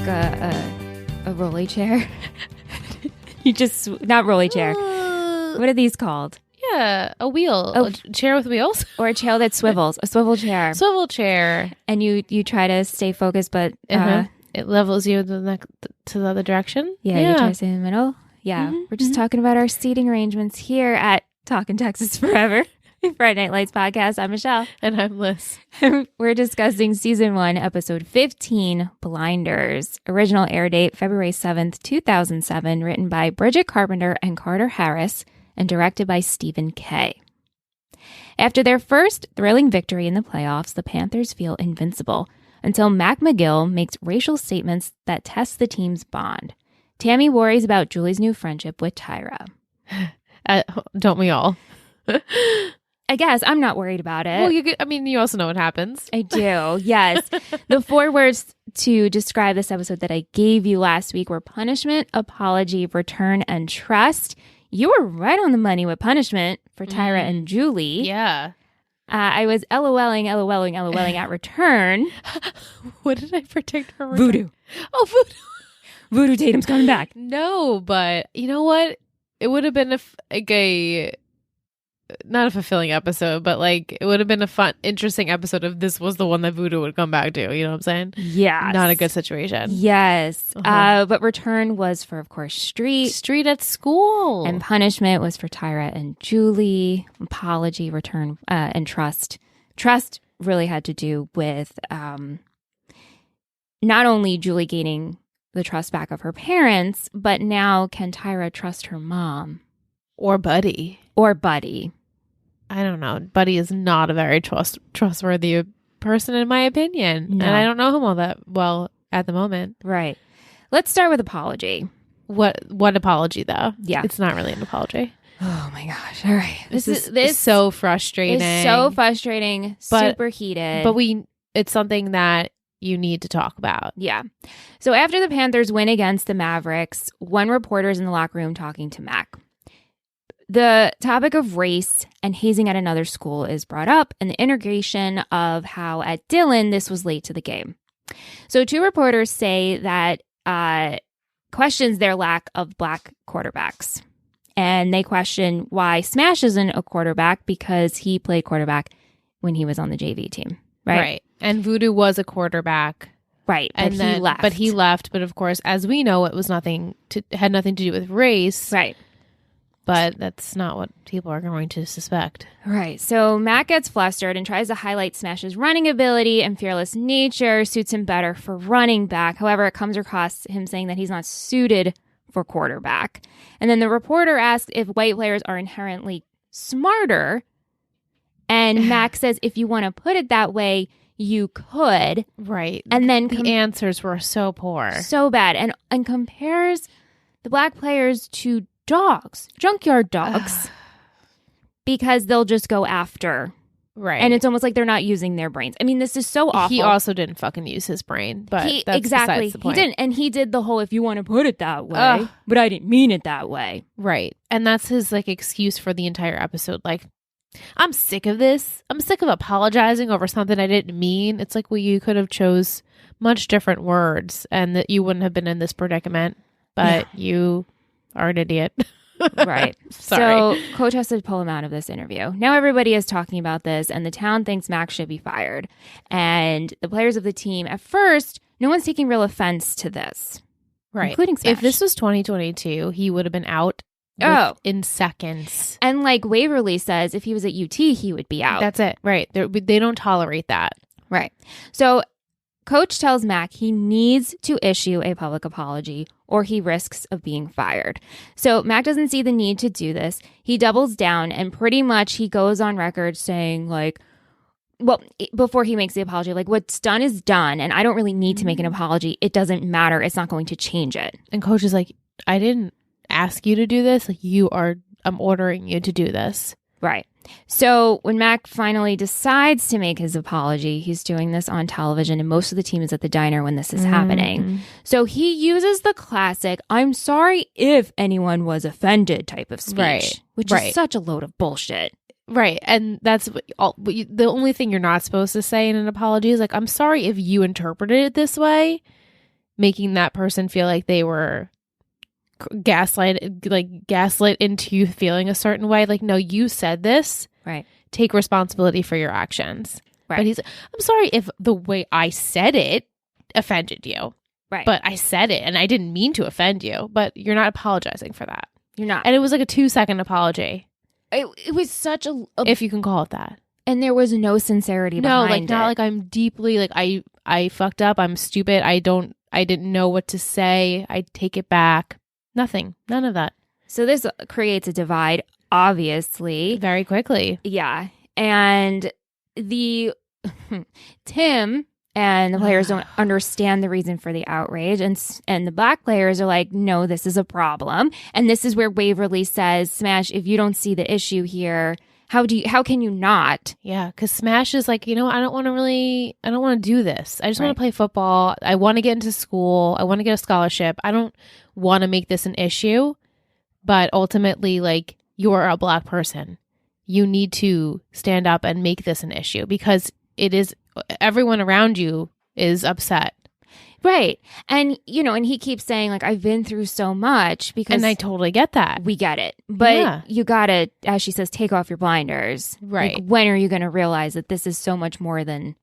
a rolly chair. You just, not rolly chair. What are these called? Yeah, a wheel. A chair with wheels? Or a chair that swivels. A swivel chair. Swivel chair. And you try to stay focused, but... it levels you to the other direction? Yeah, you try to stay in the middle. Yeah. We're just talking about our seating arrangements here at Talkin' Texas Forever. Friday Night Lights podcast. I'm Michelle. And I'm Liz. We're discussing season 1, episode 15, Blinders. Original air date, February 7th, 2007, written by Bridget Carpenter and Carter Harris, and directed by Stephen Kay. After their first thrilling victory in the playoffs, the Panthers feel invincible until Mac McGill makes racial statements that test the team's bond. Tammy worries about Julie's new friendship with Tyra. Don't we all? I guess I'm not worried about it. Well, you also know what happens. I do, yes. The 4 words to describe this episode that I gave you last week were punishment, apology, return, and trust. You were right on the money with punishment for Tyra and Julie. Yeah. I was LOLing at return. What did I predict for return? Voodoo. Oh, voodoo. Voodoo Tatum's coming back. No, but you know what? It would have been not a fulfilling episode, but like it would have been a fun, interesting episode if this was the one that Voodoo would come back to. You know what I'm saying? Yeah. Not a good situation. Yes. But return was for, of course, Street at school. And punishment was for Tyra and Julie. Apology, return, and trust. Trust really had to do with not only Julie gaining the trust back of her parents, but now can Tyra trust her mom? Or Buddy. I don't know. Buddy is not a very trustworthy person, in my opinion. No. And I don't know him all that well at the moment. Right. Let's start with apology. What apology, though? Yeah. It's not really an apology. Oh, my gosh. All right. This is so frustrating. It's so frustrating. Super heated. But it's something that you need to talk about. Yeah. So after the Panthers win against the Mavericks, one reporter is in the locker room talking to Mac. The topic of race and hazing at another school is brought up, and the integration of how at Dillon this was late to the game. So 2 reporters say that questions their lack of black quarterbacks. And they question why Smash isn't a quarterback because he played quarterback when he was on the JV team, right? Right. And Voodoo was a quarterback. Right. But he left. But he left. But of course, as we know, it was had nothing to do with race. Right. But that's not what people are going to suspect. Right. So Matt gets flustered and tries to highlight Smash's running ability and fearless nature suits him better for running back. However, it comes across him saying that he's not suited for quarterback. And then the reporter asks if white players are inherently smarter. And Mac says, if you want to put it that way, you could. Right. And then the answers were so poor. So bad. And compares the black players to dogs, junkyard dogs, because they'll just go after. Right. And it's almost like they're not using their brains. I mean, this is so awful. He also didn't fucking use his brain, but that's exactly. Besides the point. He didn't. And he did the whole, if you want to put it that way, but I didn't mean it that way. Right. And that's his excuse for the entire episode. I'm sick of this. I'm sick of apologizing over something I didn't mean. It's like, well, you could have chose much different words and that you wouldn't have been in this predicament, but you are an idiot. Right. Sorry. So coach has to pull him out of this interview. Now everybody is talking about this and the town thinks Max should be fired. And the players of the team, at first, no one's taking real offense to this. Right. Including Smash. If this was 2022, he would have been out in seconds. And like Waverly says, if he was at UT, he would be out. That's it. Right. They don't tolerate that. Right. So coach tells Mac he needs to issue a public apology or he risks of being fired. So Mac doesn't see the need to do this. He doubles down and pretty much he goes on record saying before he makes the apology, what's done is done and I don't really need to make an apology. It doesn't matter. It's not going to change it. And coach is like, I didn't ask you to do this. I'm ordering you to do this. Right. So when Mac finally decides to make his apology, he's doing this on television and most of the team is at the diner when this is happening. So he uses the classic, I'm sorry if anyone was offended type of speech, which is such a load of bullshit. Right. And that's the only thing you're not supposed to say in an apology is I'm sorry if you interpreted it this way. making that person feel like they were gaslit into you feeling a certain way. Like, no, you said this. Right. Take responsibility for your actions. Right. But he's like, I'm sorry if the way I said it offended you. Right. But I said it and I didn't mean to offend you. But you're not apologizing for that. You're not. And it was like a 2-second apology. It was such a if you can call it that. And there was no sincerity behind it. Not like I'm deeply like I fucked up. I'm stupid. I didn't know what to say. I take it back. Nothing. None of that. So this creates a divide, obviously. Very quickly. Yeah. And Tim and the players don't understand the reason for the outrage. And the black players are like, no, this is a problem. And this is where Waverly says, Smash, if you don't see the issue here, how can you not? Yeah, because Smash is like, I don't want to do this. I just want to play football. I want to get into school. I want to get a scholarship. I don't want to make this an issue. But ultimately, like, you're a black person. You need to stand up and make this an issue because everyone around you is upset. Right. And, and he keeps saying, like, I've been through so much because... And I totally get that. We get it. But you got to, as she says, take off your blinders. Right. Like, when are you going to realize that this is so much more than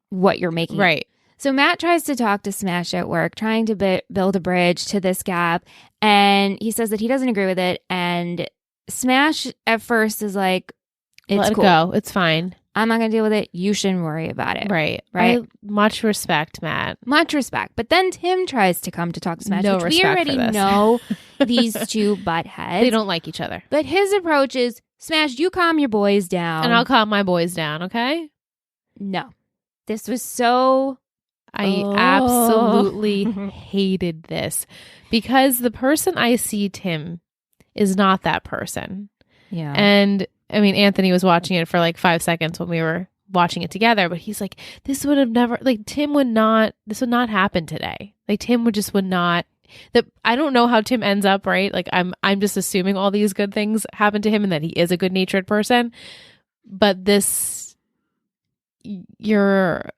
what you're making? Right. So Matt tries to talk to Smash at work, trying to build a bridge to this gap. And he says that he doesn't agree with it. And Smash at first is like, it's Let cool. it go. It's fine. I'm not going to deal with it. You shouldn't worry about it. Right. Much respect, Matt. Much respect. But then Tim tries to come to talk to Smash, No which we respect already for this. know these two butt heads. They don't like each other. But his approach is, Smash, you calm your boys down. And I'll calm my boys down, okay? No. This was so... I absolutely hated this because the person I see Tim is not that person. Yeah. And I mean, Anthony was watching it for like 5 seconds when we were watching it together, but he's like, this would have never, like, this would not happen today. Like, Tim would not, I don't know how Tim ends up, right? Like, I'm just assuming all these good things happen to him and that he is a good natured person. But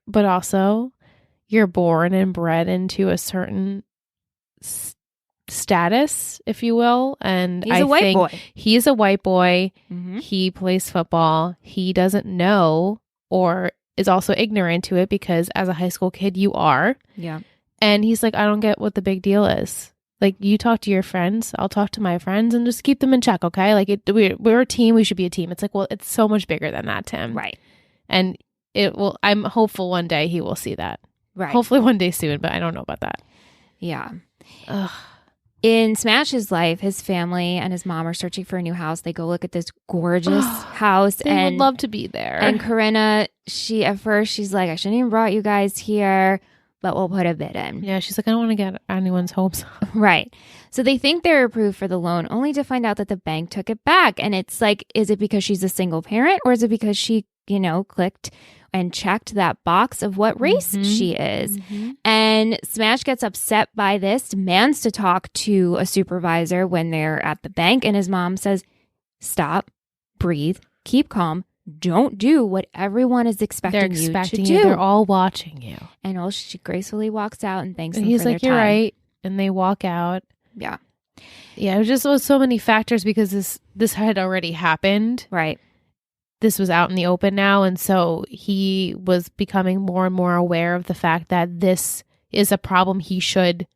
but also you're born and bred into a certain status, if you will. And he's a white boy. He's a white boy. Mm-hmm. He plays football. He doesn't know or is also ignorant to it because as a high school kid, you are. Yeah. And he's like, I don't get what the big deal is. Like, you talk to your friends, I'll talk to my friends and just keep them in check, okay? Like, we're a team, we should be a team. It's like, well, it's so much bigger than that, Tim. Right. And I'm hopeful one day he will see that. Right. Hopefully one day soon, but I don't know about that. Yeah. Ugh. In Smash's life, his family and his mom are searching for a new house. They go look at this gorgeous house. They would love to be there. And Corinna, at first, she's like, I shouldn't even brought you guys here, but we'll put a bid in. Yeah, she's like, I don't want to get anyone's hopes. Right. So they think they're approved for the loan, only to find out that the bank took it back. And it's like, is it because she's a single parent or is it because she, clicked and checked that box of what race she is? Mm-hmm. And Smash gets upset by this, demands to talk to a supervisor when they're at the bank. And his mom says, stop, breathe, keep calm. Don't do what everyone is expecting you to do. They're all watching you. And she gracefully walks out and thanks them he's for like, their you're time. right. And they walk out. Yeah. Yeah, it was so many factors because this had already happened. Right. This was out in the open now. And so he was becoming more and more aware of the fact that this is a problem he should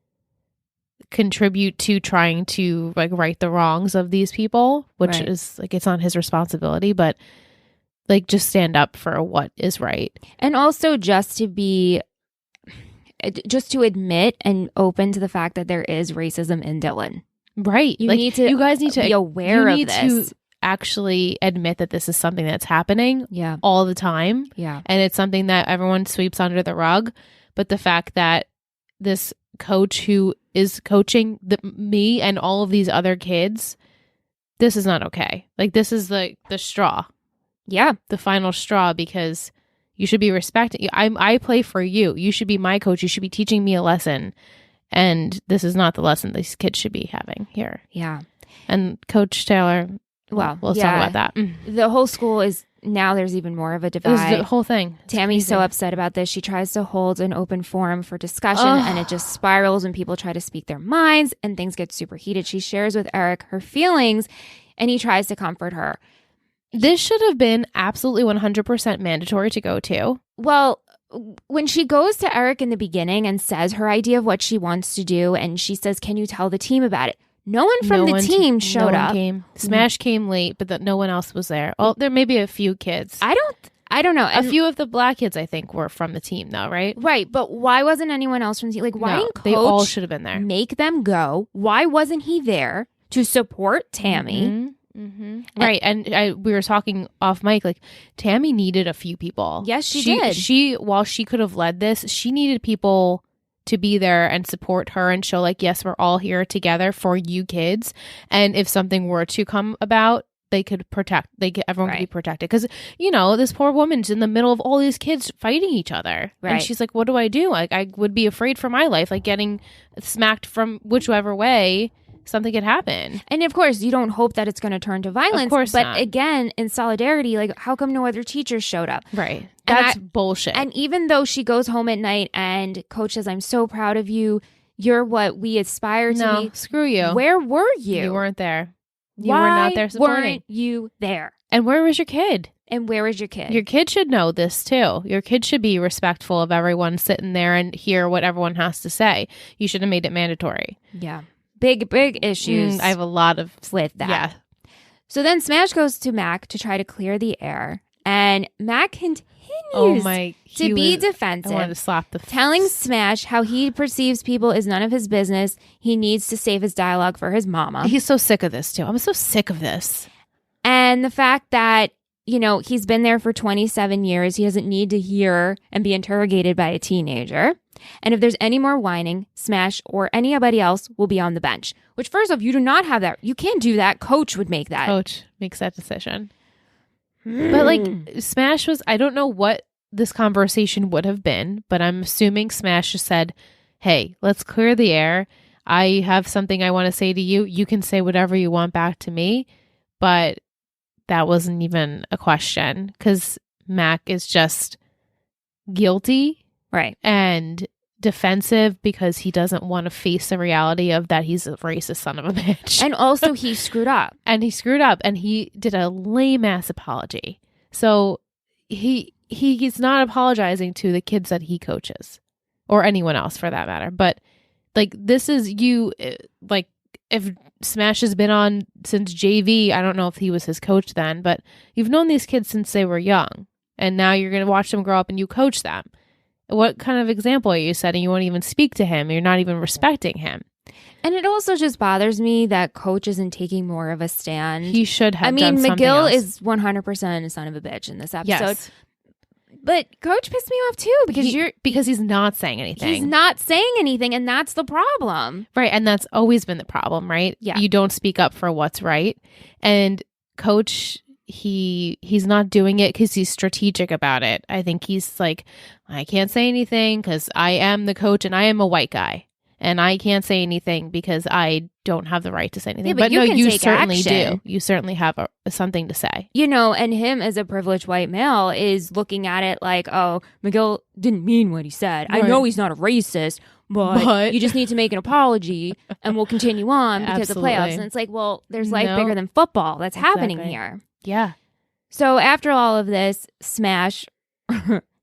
contribute to trying to like right the wrongs of these people, which is like, it's not his responsibility, but like just stand up for what is right. And also just to admit and open to the fact that there is racism in Dylan. Right. You guys need to be aware of this. You need to actually admit that this is something that's happening all the time. Yeah. And it's something that everyone sweeps under the rug. But the fact that this coach who is coaching me and all of these other kids, this is not okay. Like, this is the straw. Yeah. The final straw, because you should be respecting. I play for you. You should be my coach. You should be teaching me a lesson. And this is not the lesson these kids should be having here. Yeah. And Coach Taylor, well, let's talk about that. The whole school is now there's even more of a It was divide. the whole thing. It's Tammy's crazy. so upset about this. She tries to hold an open forum for discussion and it just spirals when people try to speak their minds and things get super heated. She shares with Eric her feelings and he tries to comfort her. This should have been absolutely 100% mandatory to go to. Well, when she goes to Eric in the beginning and says her idea of what she wants to do and she says, can you tell the team about it? No one from the team showed up. Smash came late, but no one else was there. Oh, there may be a few kids. I don't know. A few of the black kids, I think, were from the team, though, right? Right, but why wasn't anyone else from the team? Like, why didn't Coach they all should have been there. Make them go? Why wasn't he there to support Tammy? Right, and we were talking off mic, like, Tammy needed a few people. Yes, she did. While she could have led this, she needed people to be there and support her and show, like, yes, we're all here together for you kids. And if something were to come about, everyone could be protected. Because, this poor woman's in the middle of all these kids fighting each other. Right. And she's like, what do I do? Like, I would be afraid for my life, like getting smacked from whichever way something could happen. And of course, you don't hope that it's going to turn to violence. Of course but not. Again, in solidarity, like, how come no other teachers showed up? Right. That's bullshit. And even though she goes home at night and Coach says, I'm so proud of you. You're what we aspire to be. Screw you. Where were you? You weren't there. You Why were not there supporting. Weren't you there? And where was your kid? And where is your kid? Your kid should know this too. Your kid should be respectful of everyone sitting there and hear what everyone has to say. You should have made it mandatory. Yeah. Big issues. I have a lot of with that. Yeah. So then Smash goes to Mac to try to clear the air. And Mac continues to be defensive. I wanted to slap the telling Smash how he perceives people is none of his business. He needs to save his dialogue for his mama. He's so sick of this too. I'm so sick of this. And the fact that, he's been there for 27 years. He doesn't need to hear and be interrogated by a teenager. And if there's any more whining, Smash or anybody else will be on the bench. Which, first off, you do not have that. You can't do that. Coach would make that. Coach makes that decision. But like Smash I don't know what this conversation would have been, but I'm assuming Smash just said, hey, let's clear the air. I have something I want to say to you. You can say whatever you want back to me. But that wasn't even a question because Mac is just guilty. Right. And defensive because he doesn't want to face the reality of that he's a racist son of a bitch. And also he screwed up. And he screwed up and he did a lame ass apology. So he's not apologizing to the kids that he coaches or anyone else for that matter. But like this is you like if Smash has been on since JV, I don't know if he was his coach then, but you've known these kids since they were young and now you're going to watch them grow up and you coach them. What kind of example are you setting? You won't even speak to him. You're not even respecting him. And it also just bothers me that Coach isn't taking more of a stand. He should have done something McGill else. is 100% a son of a bitch in this episode. Yes. But Coach pissed me off too because he's not saying anything. He's not saying anything, and that's the problem. Right, and that's always been the problem, right? Yeah. You don't speak up for what's right. And Coach, he's not doing it because he's strategic about it. I think he's like, I can't say anything because I am the coach and I am a white guy. And I can't say anything because I don't have the right to say anything. Yeah, but you no, can you take certainly action. do. You certainly have something to say. And him as a privileged white male is looking at it like, oh, McGill didn't mean what he said. Right. I know he's not a racist, but you just need to make an apology and we'll continue on because of playoffs. And it's like, well, there's life bigger than football that's happening here. Yeah. So after all of this, Smash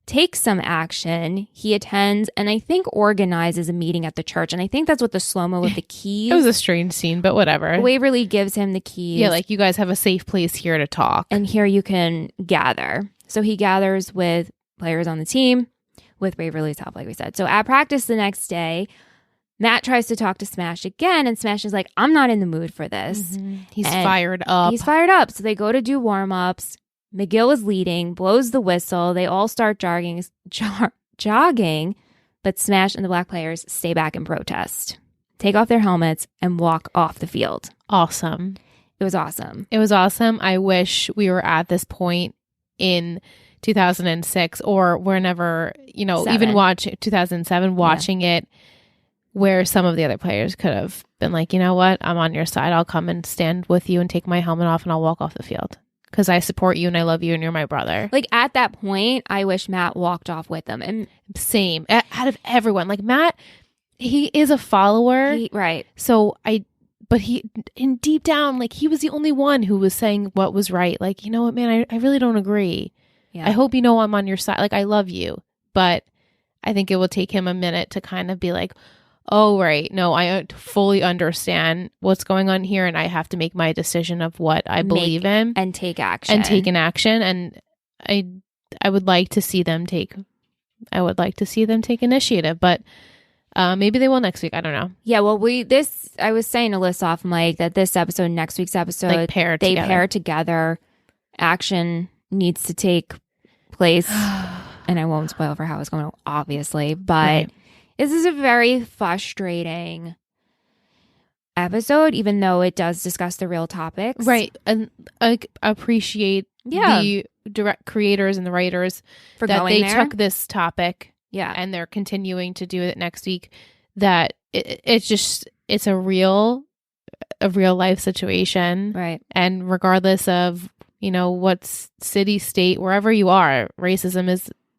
takes some action. He attends and I think organizes a meeting at the church. And I think that's what the slow-mo with the keys. It was a strange scene, but whatever. Waverly gives him the keys. Yeah, like you guys have a safe place here to talk. And here you can gather. So he gathers with players on the team with Waverly's help, like we said. So at practice the next day, Matt tries to talk to Smash again. And Smash is like, I'm not in the mood for this. Mm-hmm. He's fired up. He's fired up. So they go to do warm-ups. McGill is leading, blows the whistle. They all start jogging, but Smash and the black players stay back and protest, take off their helmets, and walk off the field. Awesome. It was awesome. It was awesome. I wish we were at this point in 2006 or whenever, even watch 2007, watching it where some of the other players could have been like, you know what? I'm on your side. I'll come and stand with you and take my helmet off and I'll walk off the field. because I support you and I love you and you're my brother. Like at that point, I wish Matt walked off with them. And same. Out of everyone, like Matt, he is a follower. Right. So but he, in deep down, like he was the only one who was saying what was right. Like, you know what, man, I really don't agree. Yeah. I hope you know I'm on your side. Like, I love you. But I think it will take him a minute to kind of be like, oh, right. No, I fully understand what's going on here. And I have to make my decision of what I believe in. And take action. And take an action. And I would like to see them take initiative. But maybe they will next week. I don't know. Yeah, well, I was saying to Liz off mic that this episode, next week's episode, like pair together. Action needs to take place. And I won't spoil for how it's going to, obviously. But this is a very frustrating episode, even though it does discuss the real topics. Right. And I appreciate the direct creators and the writers for that going they there. took this topic. Yeah. And they're continuing to do it next week. That it's a real life situation. Right. And regardless of, what city, state, wherever you are, racism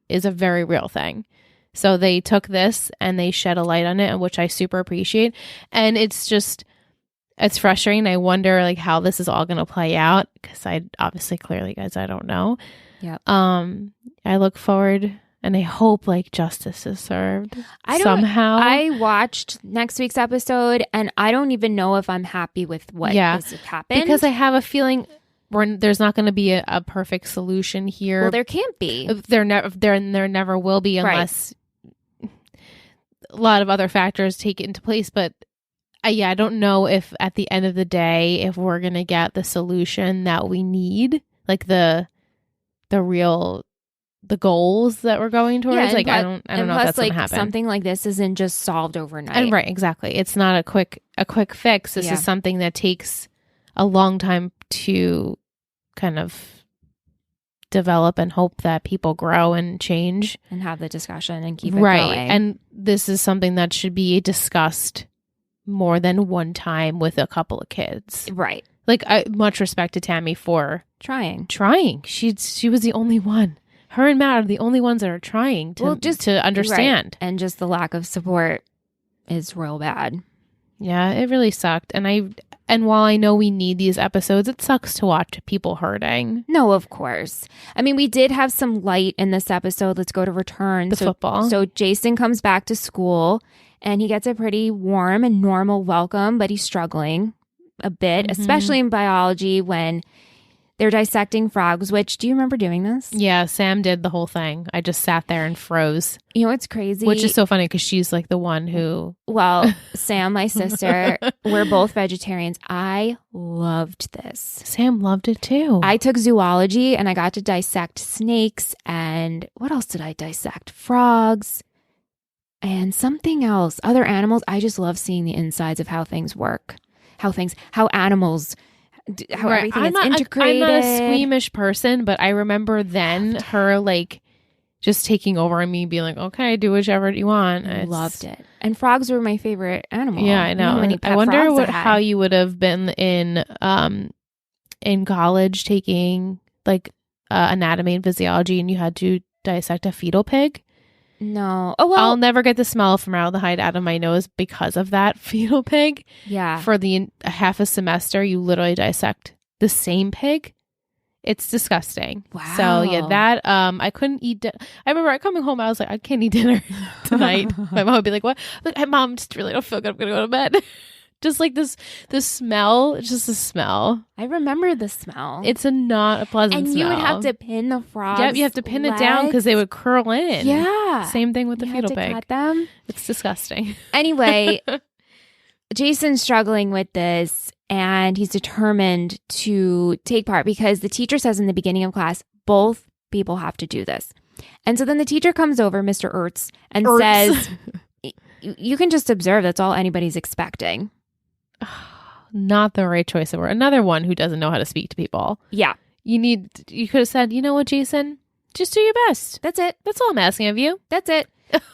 is a very real thing. So they took this and they shed a light on it, which I super appreciate. And it's frustrating. I wonder like how this is all going to play out, because clearly, guys, I don't know. Yeah. I look forward. And I hope like justice is served somehow. I watched next week's episode and I don't even know if I'm happy with what has happened. Because I have a feeling there's not going to be a perfect solution here. Well, there can't be. There never will be unless a lot of other factors take it into place. But I don't know if at the end of the day, if we're going to get the solution that we need, like the goals that we're going towards. Yeah, like, I don't know if that's going to happen. Something like this isn't just solved overnight. And right, exactly. It's not a quick fix. This is something that takes a long time to kind of develop, and hope that people grow and change and have the discussion and keep it right. going. And this is something that should be discussed more than one time with a couple of kids. Right. Like, much respect to Tammy for trying. She was the only one. Her and Matt are the only ones that are trying to understand. Right. And just the lack of support is real bad. Yeah, it really sucked. And while I know we need these episodes, it sucks to watch people hurting. No, of course. I mean, we did have some light in this episode. Let's go to return. Football. So Jason comes back to school and he gets a pretty warm and normal welcome, but he's struggling a bit, especially in biology when they're dissecting frogs, which, do you remember doing this? Yeah, Sam did the whole thing. I just sat there and froze. You know what's crazy? Which is so funny because she's like the one who... Well, Sam, my sister, we're both vegetarians. I loved this. Sam loved it too. I took zoology and I got to dissect snakes and what else did I dissect? Frogs and something else. Other animals. I just love seeing the insides of how things work. How animals... how everything is integrated. I'm not a squeamish person, but I remember then her like just taking over and me being like, okay, do whichever you want. I loved it. And frogs were my favorite animal. Yeah, I know. I wonder how you would have been in college taking like anatomy and physiology, and you had to dissect a fetal pig. No. Oh, well. I'll never get the smell of formaldehyde out of my nose because of that fetal pig. Yeah. For the half a semester, you literally dissect the same pig. It's disgusting. Wow. So, yeah, that, I couldn't eat. I remember coming home, I was like, I can't eat dinner tonight. My mom would be like, what? Like, hey, Mom, just really don't feel good. I'm going to go to bed. Just like this smell. It's just a smell. I remember the smell. It's not a pleasant smell. And you would have to pin the frogs. Yep, you have to pin it down because they would curl in. Yeah. Same thing with the fetal pig. Cut them. It's disgusting. Anyway, Jason's struggling with this and he's determined to take part because the teacher says in the beginning of class, both people have to do this. And so then the teacher comes over, Mr. Ertz, and says, you can just observe. That's all anybody's expecting. Not the right choice of word. Another one who doesn't know how to speak to people. Yeah. You could have said, you know what, Jason? Just do your best. That's it. That's all I'm asking of you. That's it.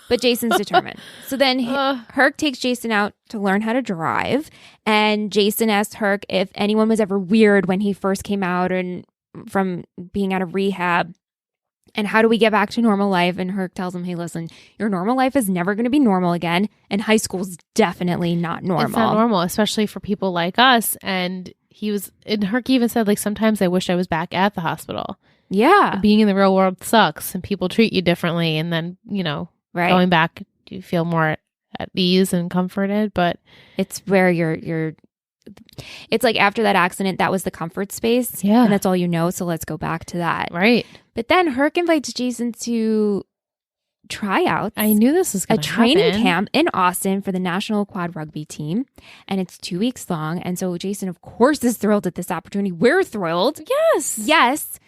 But Jason's determined. So then Herc takes Jason out to learn how to drive. And Jason asked Herc if anyone was ever weird when he first came out and from being out of rehab. And how do we get back to normal life? And Herc tells him, hey, listen, your normal life is never going to be normal again. And high school's definitely not normal. It's not normal, especially for people like us. And Herc even said, like, sometimes I wish I was back at the hospital. Yeah. Being in the real world sucks and people treat you differently. And then, going back, you feel more at ease and comforted. But it's where it's like after that accident, that was the comfort space. Yeah. And that's all you know. So let's go back to that. Right. But then Herc invites Jason to tryouts. I knew this was going to happen. A training camp in Austin for the national quad rugby team. And it's 2 weeks long. And so Jason, of course, is thrilled at this opportunity. We're thrilled. Yes. Yes.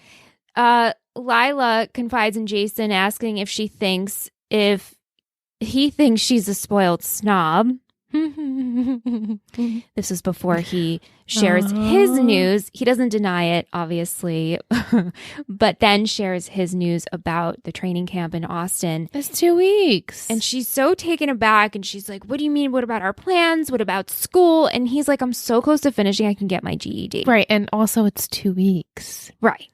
Lila confides in Jason, asking if he thinks she's a spoiled snob. This was before he shares his news. He doesn't deny it, obviously, but then shares his news about the training camp in Austin. It's 2 weeks. And she's so taken aback, and she's like, what do you mean? What about our plans? What about school? And he's like, I'm so close to finishing, I can get my GED. Right. And also it's 2 weeks. Right.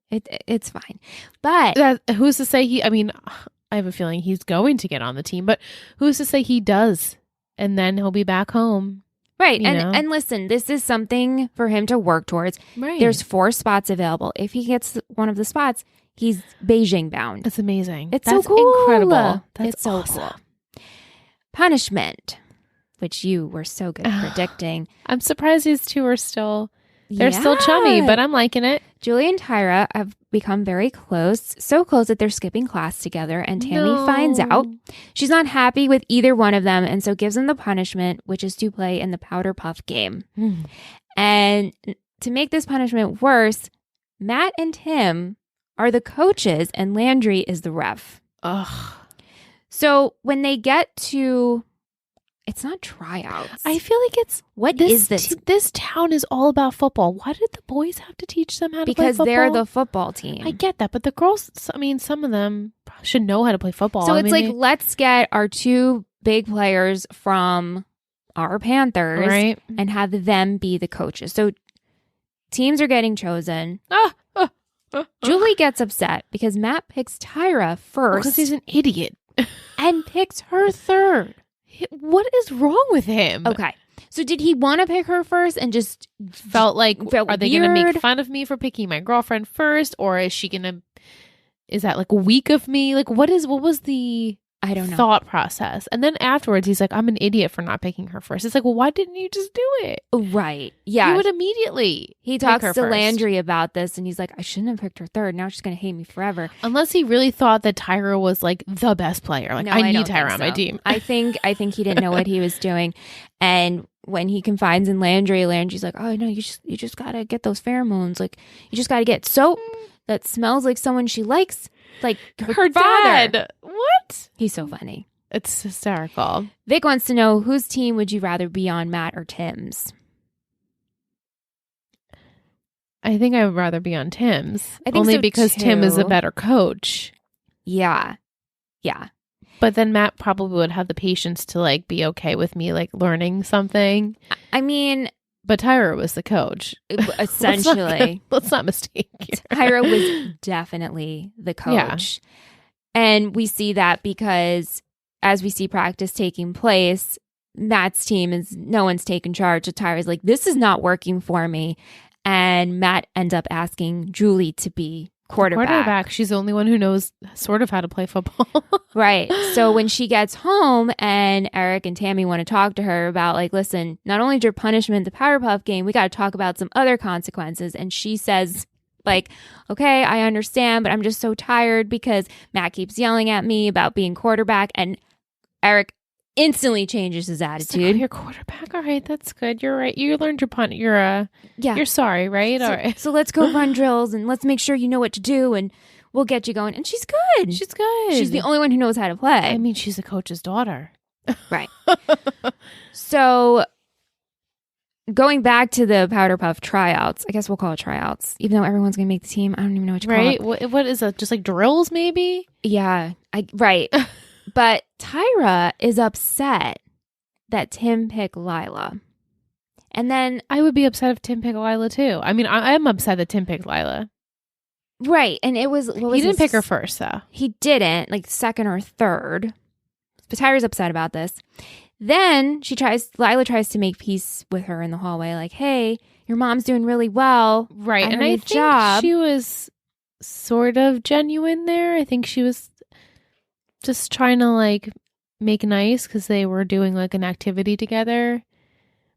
It's fine. But who's to say I have a feeling he's going to get on the team, but who's to say he does? And then he'll be back home. Right. And listen, this is something for him to work towards. Right. There's 4 spots available. If he gets one of the spots, he's Beijing bound. That's amazing. That's so cool. Incredible. That's it's so awesome. Cool. Punishment, which you were so good at predicting. I'm surprised these two are still chummy, but I'm liking it. Julie and Tyra have become very close, so close that they're skipping class together, and Tammy finds out. She's not happy with either one of them, and so gives them the punishment, which is to play in the powder puff game. And to make this punishment worse, Matt and Tim are the coaches and Landry is the ref. Ugh. So when they get to... It's not tryouts. I feel like it's... What is this? This town is all about football. Why did the boys have to teach them how to play football? Because they're the football team. I get that. But the girls, some of them should know how to play football. So let's get our 2 big players from our Panthers and have them be the coaches. So teams are getting chosen. Julie gets upset because Matt picks Tyra first. Because he's an idiot. And picks her third. What is wrong with him? Okay. So did he want to pick her first and just felt are they going to make fun of me for picking my girlfriend first? Or is that like weak of me? Like what was the I don't know. Thought process. And then afterwards, he's like, I'm an idiot for not picking her first. It's like, well, why didn't you just do it? Right. Yeah. You would immediately. He talks to Landry about this and he's like, I shouldn't have picked her third. Now she's going to hate me forever. Unless he really thought that Tyra was like the best player. Like, no, I need Tyra on my team. I think he didn't know what he was doing. And when he confides in Landry's like, oh, no, you just got to get those pheromones. Like, you just got to get soap that smells like someone she likes. Like her father. Dad. What? He's so funny. It's hysterical. Vic wants to know, whose team would you rather be on, Matt or Tim's? I think I would rather be on Tim's. I think only so because too. Tim is a better coach. Yeah. Yeah. But then Matt probably would have the patience to like be okay with me like learning something. I mean, but Tyra was the coach. Essentially. let's not mistake here. Tyra was definitely the coach. Yeah. And we see that because as we see practice taking place, Matt's team is no one's taken charge. So Tyra's like, this is not working for me. And Matt ends up asking Julie to be quarterback. She's the only one who knows sort of how to play football. Right. So when she gets home and Eric and Tammy want to talk to her about like, listen, not only is your punishment the Powder Puff game, we got to talk about some other consequences. And she says like, okay, I understand, but I'm just so tired because Matt keeps yelling at me about being quarterback. And Eric instantly changes his attitude. Like, oh, you're quarterback. All right, that's good. You're right. You learned your punt. You're sorry, right? All right. So let's go run drills and let's make sure you know what to do and we'll get you going. And she's good. She's good. She's the only one who knows how to play. I mean, she's a coach's daughter. Right. So going back to the Powder Puff tryouts, I guess we'll call it tryouts, even though everyone's going to make the team. I don't even know what to call it. Right? What is it? Just like drills, maybe? Yeah. Right. But Tyra is upset that Tim picked Lila. And then, I would be upset if Tim picked Lila too. I mean, I'm upset that Tim picked Lila. right. And it was, He didn't pick her first, though. He didn't, like second or third. But Tyra's upset about this. Then Lila tries to make peace with her in the hallway, like, hey, your mom's doing really well. Right. And I think she was sort of genuine there. I think she was just trying to like make nice because they were doing like an activity together.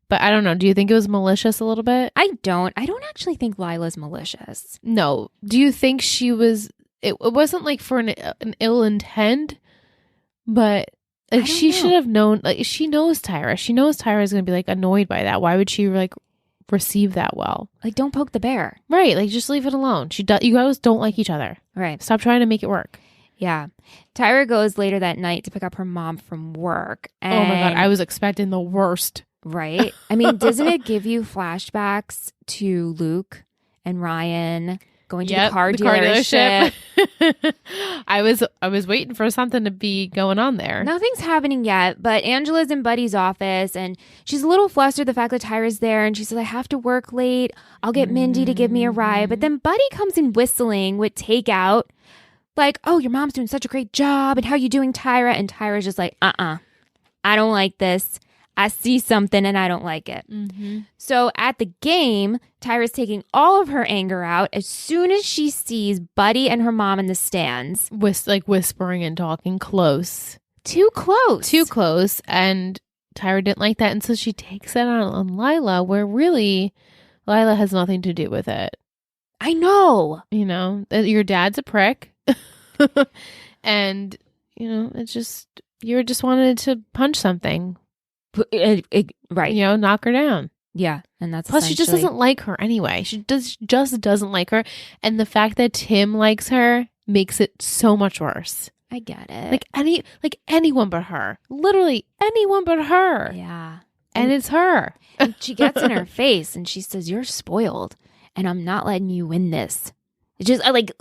But I don't know. Do you think it was malicious a little bit? I don't actually think Lila's malicious. No. Do you think she was, it wasn't like for an ill intent, but like she should have known, like she knows Tyra. She knows Tyra is going to be like annoyed by that. Why would she like receive that well? Like, don't poke the bear. Right. Like, just leave it alone. You guys don't like each other. Right. Stop trying to make it work. Yeah. Tyra goes later that night to pick up her mom from work. And, oh my God. I was expecting the worst. Right. I mean, doesn't it give you flashbacks to Luke and Ryan going to the car dealership? I was waiting for something to be going on there. Nothing's happening yet, but Angela's in Buddy's office and she's a little flustered the fact that Tyra's there, and she says, I have to work late. I'll get Mindy to give me a ride. But then Buddy comes in whistling with takeout, like, oh, your mom's doing such a great job, and how you doing, Tyra? And Tyra's just like, I don't like this. I see something and I don't like it. Mm-hmm. So at the game, Tyra's taking all of her anger out as soon as she sees Buddy and her mom in the stands. Whispering and talking close. Too close. Too close. And Tyra didn't like that. And so she takes that out on Lila, where really Lila has nothing to do with it. I know. You know, your dad's a prick. And, you know, it's just, you just wanted to punch something. Right. You know, knock her down. Yeah. And that's plus she just doesn't like her anyway. She just doesn't like her. And the fact that Tim likes her makes it so much worse. I get it. Like anyone but her. Literally anyone but her. Yeah. And it's her. And she gets in her face and she says, you're spoiled and I'm not letting you win this. It's just like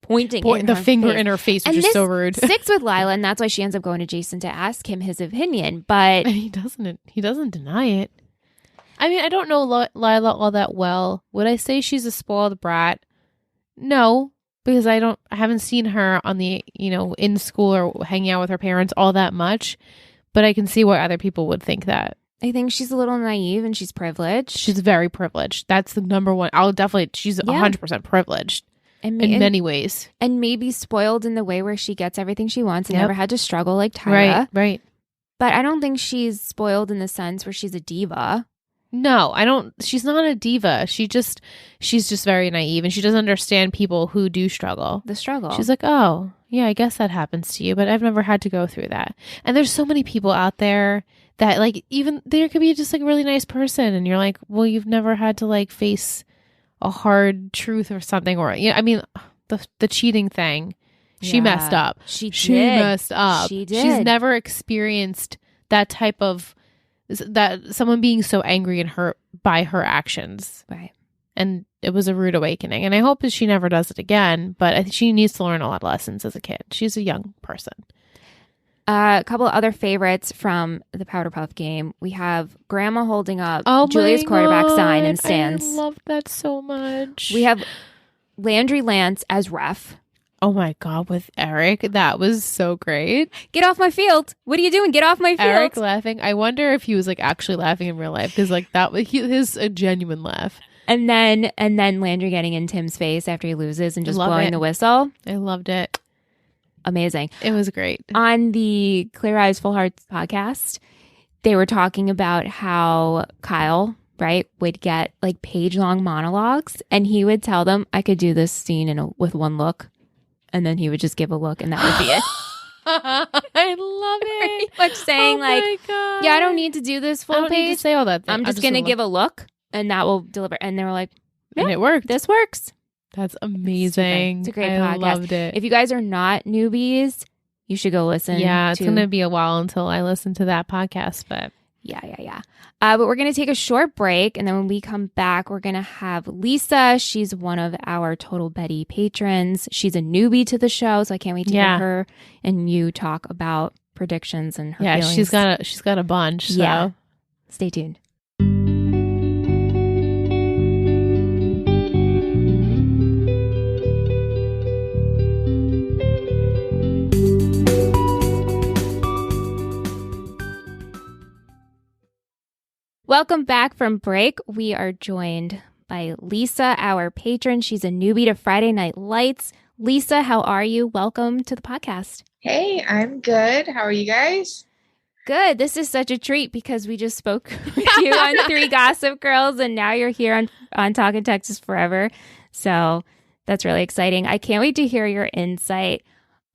pointing the finger in her face, which is so rude. Sticks with Lila, and that's why she ends up going to Jason to ask him his opinion. But and he doesn't deny it. I mean, I don't know Lila all that well. Would I say she's a spoiled brat? No, because I haven't seen her on the, you know, in school or hanging out with her parents all that much. But I can see why other people would think that. I think she's a little naive and she's privileged. She's very privileged. That's the number one. She's 100% privileged in many ways. And maybe spoiled in the way where she gets everything she wants and never had to struggle like Tyra. Right. But I don't think she's spoiled in the sense where she's a diva. No, I don't. She's not a diva. She's just very naive and she doesn't understand people who do struggle. The struggle. She's like, oh, yeah, I guess that happens to you, but I've never had to go through that. And there's so many people out there that like, even there could be just like a really nice person and you're like, well, you've never had to like face a hard truth or something, or I mean the cheating thing. She messed up. She messed up. She did. She's never experienced that type of someone being so angry and hurt by her actions. Right. And it was a rude awakening. And I hope that she never does it again. But I think she needs to learn a lot of lessons as a kid. She's a young person. A couple of other favorites from the Powder Puff game. We have Grandma holding up Julia's quarterback sign in the stands. I love that so much. We have Landry Lance as ref. Oh my God, with Eric. That was so great. Get off my field. What are you doing? Get off my field. Eric laughing. I wonder if he was like actually laughing in real life, because like that was his a genuine laugh. And then Landry getting in Tim's face after he loses and just blowing the whistle. I loved it. Amazing. It was great. On the Clear Eyes Full Hearts podcast, they were talking about how Kyle, right, would get like page-long monologues and he would tell them, I could do this scene with one look. And then he would just give a look and that would be it. I love it. Pretty much saying yeah, I don't need to do this full I don't page. need to say all that thing. I'm just going to give a look and that will deliver. And they were like, and it worked. This works. That's amazing. It's a great podcast. I loved it. If you guys are not newbies, you should go listen. Yeah, it's going to be a while until I listen to that podcast, but yeah. But we're going to take a short break, and then when we come back, we're going to have Lisa. She's one of our Total Betty patrons. She's a newbie to the show, so I can't wait to hear her and you talk about predictions and her feelings. She's got a bunch. So. Yeah. Stay tuned. Welcome back from break. We are joined by Lisa, our patron. She's a newbie to Friday Night Lights. Lisa, how are you? Welcome to the podcast. Hey, I'm good. How are you guys? Good. This is such a treat because we just spoke with you on Three Gossip Girls, and now you're here on Talkin' Texas Forever. So that's really exciting. I can't wait to hear your insight.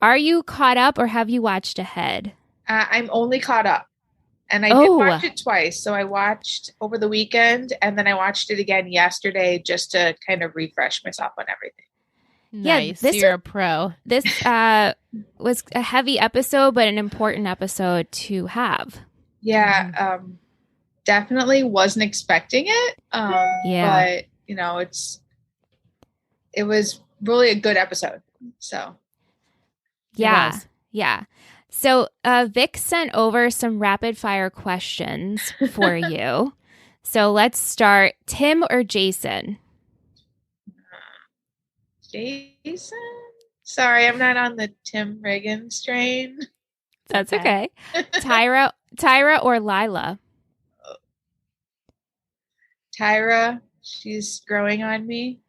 Are you caught up or have you watched ahead? I'm only caught up. And I did watch it twice. So I watched over the weekend and then I watched it again yesterday just to kind of refresh myself on everything. Nice. Yeah, you're a pro. This was a heavy episode, but an important episode to have. Yeah, definitely wasn't expecting it. But you know, it was really a good episode. So yeah. So Vic sent over some rapid fire questions for you. So let's start. Tim or Jason? Jason? Sorry, I'm not on the Tim Riggins train. That's okay. Tyra or Lila? Tyra. She's growing on me.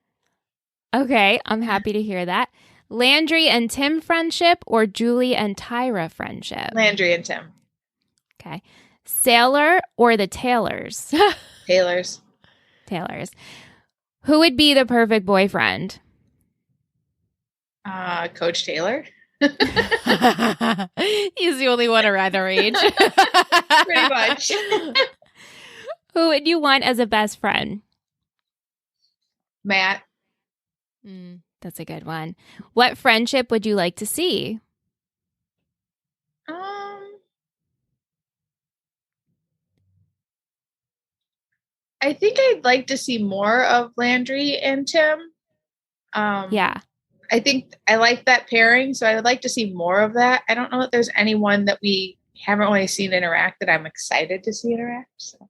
Okay, I'm happy to hear that. Landry and Tim friendship or Julie and Tyra friendship? Landry and Tim. Okay. Sailor or the Taylors? Taylors. Who would be the perfect boyfriend? Coach Taylor. He's the only one around our age. Pretty much. Who would you want as a best friend? Matt. That's a good one. What friendship would you like to see? I think I'd like to see more of Landry and Tim. Yeah. I think I like that pairing, so I would like to see more of that. I don't know if there's anyone that we haven't really seen interact that I'm excited to see interact. So.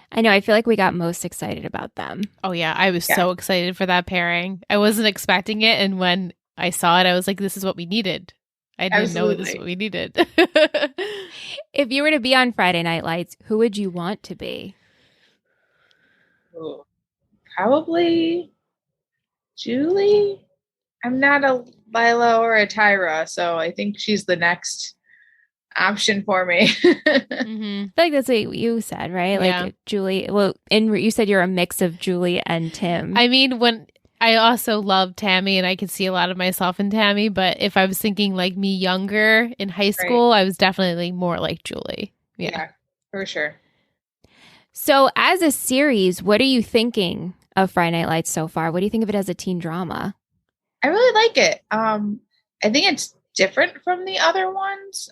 I know. I feel like we got most excited about them. Oh, yeah. I was so excited for that pairing. I wasn't expecting it. And when I saw it, I was like, this is what we needed. I didn't know this is what we needed. If you were to be on Friday Night Lights, who would you want to be? Ooh, probably Julie. I'm not a Lila or a Tyra, so I think she's the next option for me. I feel like that's what you said, right? Like Julie. Well, and you said you're a mix of Julie and Tim. I mean, when I also love Tammy, and I could see a lot of myself in Tammy. But if I was thinking like me younger in high school, I was definitely more like Julie. Yeah, for sure. So, as a series, what are you thinking of Friday Night Lights so far? What do you think of it as a teen drama? I really like it. I think it's different from the other ones,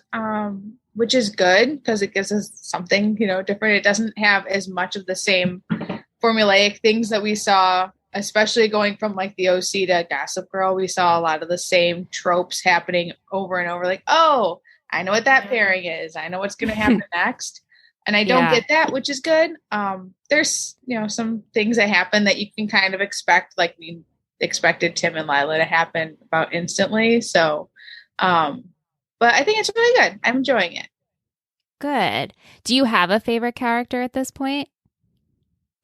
which is good because it gives us something, different. It doesn't have as much of the same formulaic things that we saw, especially going from like the OC to Gossip Girl. We saw a lot of the same tropes happening over and over. Like, oh, I know what that pairing is. I know what's going to happen next. And I don't get that, which is good. There's, some things that happen that you can kind of expect, like we expected Tim and Lila to happen about instantly. So, but I think it's really good. I'm enjoying it. Good. Do you have a favorite character at this point?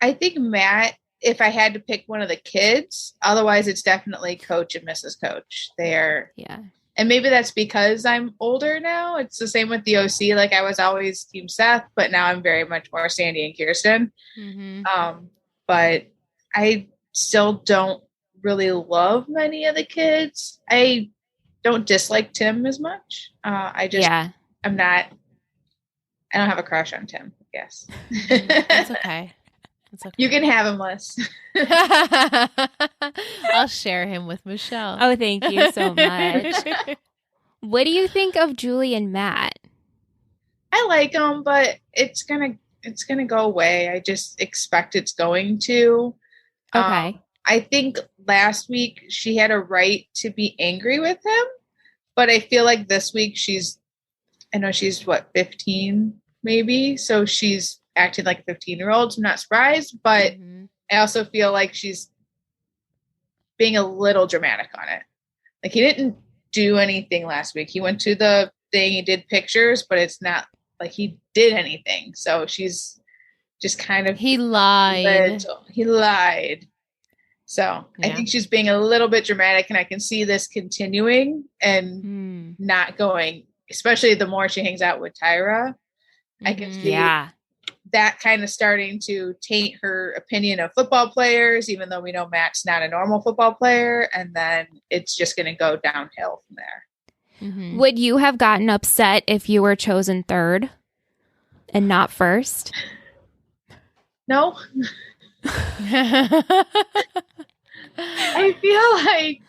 I think Matt, if I had to pick one of the kids, otherwise it's definitely Coach and Mrs. Coach. And maybe that's because I'm older now. It's the same with the OC. Like I was always Team Seth, but now I'm very much more Sandy and Kirsten. But I still don't really love many of the kids. I don't dislike Tim as much. I don't have a crush on Tim, I guess. That's okay. You can have him, Liz. I'll share him with Michelle. Oh, thank you so much. What do you think of Julie and Matt? I like them, but it's gonna go away. I just expect it's going to. Okay. I think last week she had a right to be angry with him, but I feel like this week she's 15 maybe, so she's acting like a 15-year-old. So I'm not surprised, but I also feel like she's being a little dramatic on it. Like he didn't do anything last week. He went to the thing, he did pictures, but it's not like he did anything. So she's just kind of He lied. He lied. So Yeah. I think she's being a little bit dramatic, and I can see this continuing and not going, especially the more she hangs out with Tyra. I can see that kind of starting to taint her opinion of football players, even though we know Matt's not a normal football player. And then it's just going to go downhill from there. Mm-hmm. Would you have gotten upset if you were chosen third and not first? No. I feel like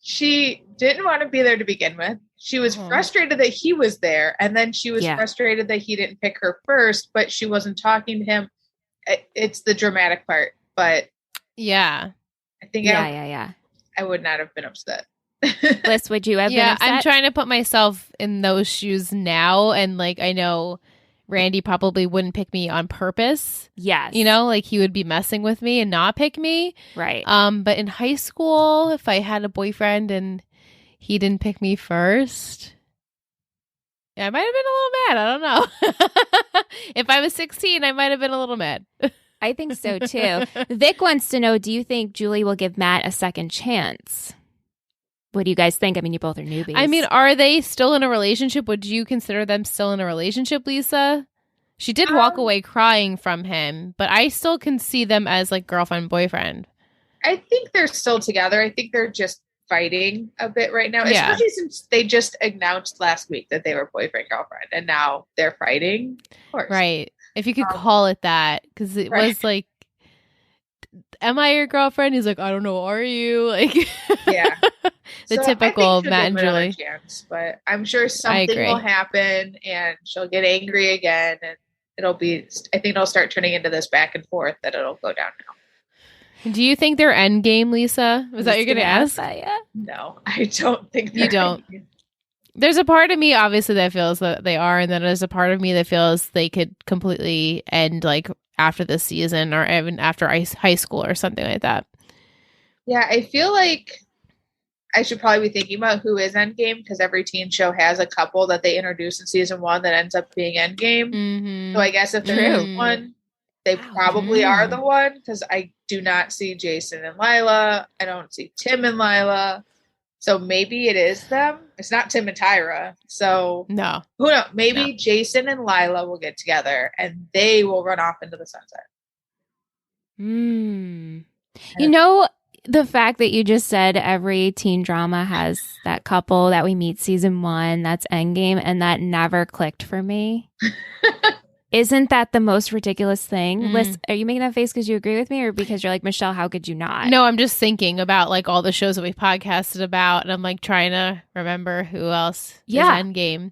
she didn't want to be there to begin with. She was frustrated that he was there, and then she was frustrated that he didn't pick her first, but she wasn't talking to him. It's the dramatic part, but yeah, I think I would not have been upset. Liz, would you have been upset? I'm trying to put myself in those shoes now, and like I know Randy probably wouldn't pick me on purpose. Yes. You know, like he would be messing with me and not pick me. Right. But in high school, if I had a boyfriend and he didn't pick me first, I might have been a little mad. I don't know. If I was 16, I might have been a little mad. I think so too. Vic wants to know, do you think Julie will give Matt a second chance? What do you guys think? I mean, you both are newbies. I mean, are they still in a relationship? Would you consider them still in a relationship, Lisa? She did walk away crying from him, but I still can see them as like girlfriend, boyfriend. I think they're still together. I think they're just fighting a bit right now, especially since they just announced last week that they were boyfriend, girlfriend, and now they're fighting. Of course. Right. If you could call it that, because it was like, am I your girlfriend? He's like, I don't know. Are you? Like, yeah. The typical Matt and Julie. Chance, but I'm sure something will happen and she'll get angry again, and I think it'll start turning into this back and forth that it'll go downhill. Do you think they're end game, Lisa? Was that you're going to ask? No, I don't think you don't. There's a part of me, obviously, that feels that they are, and then there's a part of me that feels they could completely end like after this season or even after high school or something like that. Yeah, I feel like I should probably be thinking about who is Endgame, because every teen show has a couple that they introduce in season 1 that ends up being Endgame. Mm-hmm. So I guess if there is one, they probably are the one, because I do not see Jason and Lila. I don't see Tim and Lila. So maybe it is them. It's not Tim and Tyra. So no. Who knows? Maybe Jason and Lila will get together and they will run off into the sunset. You know, the fact that you just said every teen drama has that couple that we meet season 1, that's Endgame, and that never clicked for me. Isn't that the most ridiculous thing? Liz, are you making that face because you agree with me, or because you're like, Michelle, how could you not? No, I'm just thinking about like all the shows that we podcasted about, and I'm like trying to remember who else is Endgame.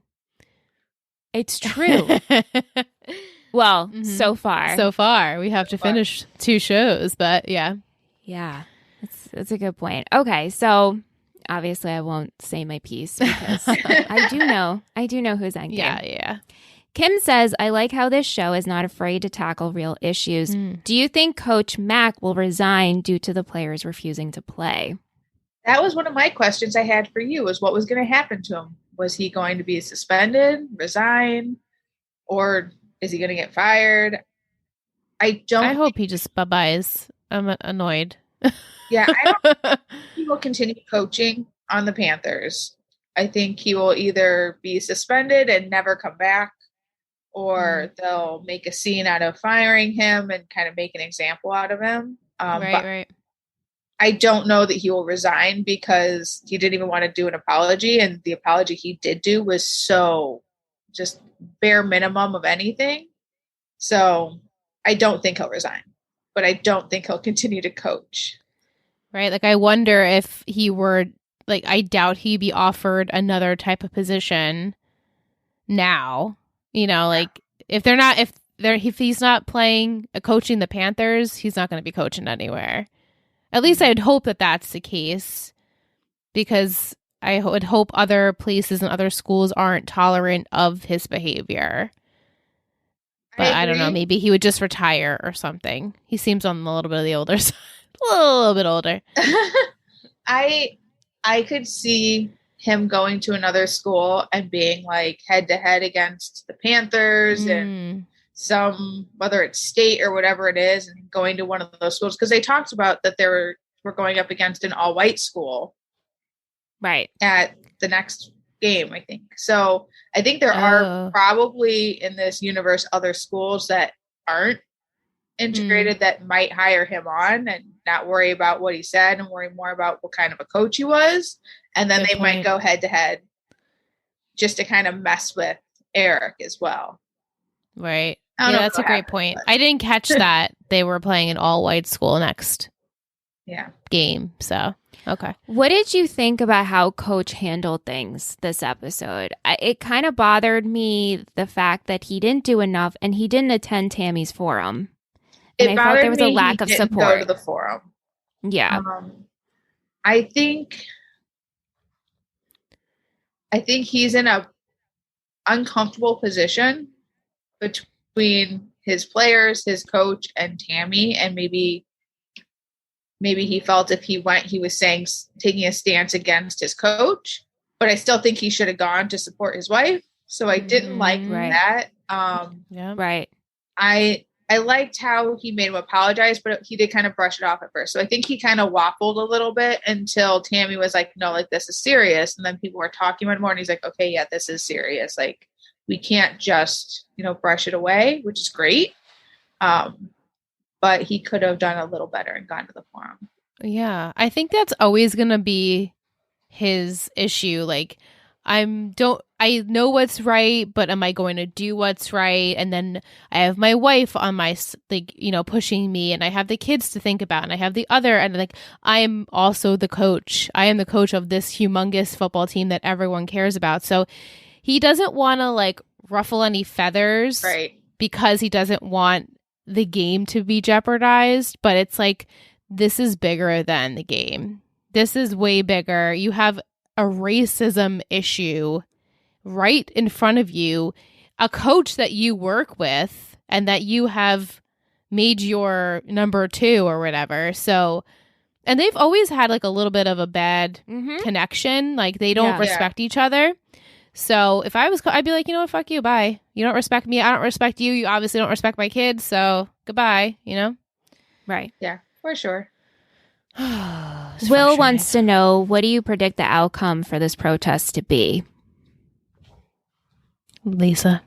It's true. Well, so far. We have to finish 2 shows, but yeah. Yeah, that's a good point. Okay, so obviously I won't say my piece because I do know who's Endgame. Yeah. Kim says, I like how this show is not afraid to tackle real issues. Do you think Coach Mac will resign due to the players refusing to play? That was one of my questions I had for you, was what was going to happen to him? Was he going to be suspended, resign, or is he going to get fired? I hope he just bye-byes. I'm annoyed. Yeah, I don't think he will continue coaching on the Panthers. I think he will either be suspended and never come back, or they'll make a scene out of firing him and kind of make an example out of him. Right. I don't know that he will resign, because he didn't even want to do an apology. And the apology he did do was so just bare minimum of anything. So I don't think he'll resign, but I don't think he'll continue to coach. Right. Like, I wonder if he were, like, I doubt he'd be offered another type of position now. You know, like if he's not coaching the Panthers, he's not going to be coaching anywhere. At least I'd hope that that's the case, because I would hope other places and other schools aren't tolerant of his behavior. But I don't know. Maybe he would just retire or something. He seems on a little bit of the older side. A little bit older. I could see him going to another school and being like head to head against the Panthers and some, whether it's state or whatever it is, and going to one of those schools, because they talked about that they were going up against an all-white school Right. at the next game, I think. So I think there are probably in this universe other schools that aren't integrated that might hire him on and not worry about what he said and worry more about what kind of a coach he was. And then they might go head to head just to kind of mess with Eric as well. Right. Yeah, that's a great point. I didn't catch that they were playing an all-white school next game. So, okay. What did you think about how Coach handled things this episode? It kind of bothered me, the fact that he didn't do enough and he didn't attend Tammy's forum. And I thought there was a lack of support. Go to the forum. Yeah. I think he's in a uncomfortable position between his players, his coach, and Tammy, and maybe he felt if he went, he was taking a stance against his coach, but I still think he should have gone to support his wife. So I didn't like that. Right. I liked how he made him apologize, but he did kind of brush it off at first. So I think he kind of waffled a little bit until Tammy was like, no, like, this is serious. And then people were talking about it more, and he's like, okay, yeah, this is serious. Like, we can't just, brush it away, which is great. But he could have done a little better and gone to the forum. Yeah, I think that's always going to be his issue. Like, I know what's right, but am I going to do what's right? And then I have my wife on my, pushing me, and I have the kids to think about, and I have the other, and like, I'm also the coach. I am the coach of this humongous football team that everyone cares about. So he doesn't want to ruffle any feathers, right? Because he doesn't want the game to be jeopardized. But it's like, this is bigger than the game. This is way bigger. You have a racism issue right in front of you, a coach that you work with and that you have made your number 2 or whatever. So, and they've always had a little bit of a bad connection. Like, they don't respect each other. So if I was, I'd be like, you know what, fuck you, bye. You don't respect me, I don't respect you. You obviously don't respect my kids, so goodbye, Right. Yeah, for sure. Will wants to know, what do you predict the outcome for this protest to be? Lisa.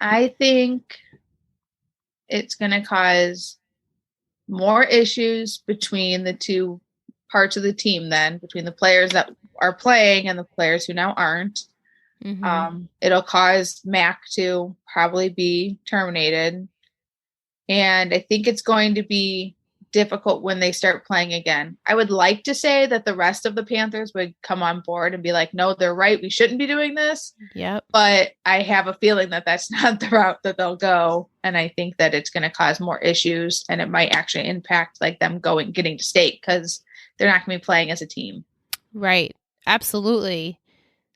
I think it's going to cause more issues between the two parts of the team, then between the players that are playing and the players who now aren't. It'll cause Mac to probably be terminated. And I think it's going to be difficult when they start playing again. I would like to say that the rest of the Panthers would come on board and be like, no, they're right, we shouldn't be doing this. Yep. But I have a feeling that that's not the route that they'll go. And I think that it's going to cause more issues, and it might actually impact them getting to state, because they're not going to be playing as a team. Right. Absolutely.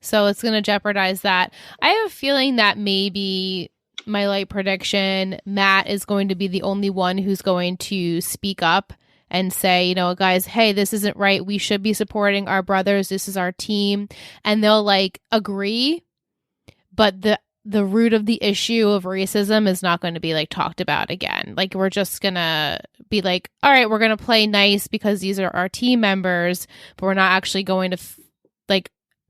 So it's going to jeopardize that. I have a feeling that maybe my light prediction, Matt is going to be the only one who's going to speak up and say, guys, hey, this isn't right. We should be supporting our brothers. This is our team. And they'll agree. But the root of the issue of racism is not going to be talked about again. We're just going to be all right, we're going to play nice because these are our team members, but we're not actually going to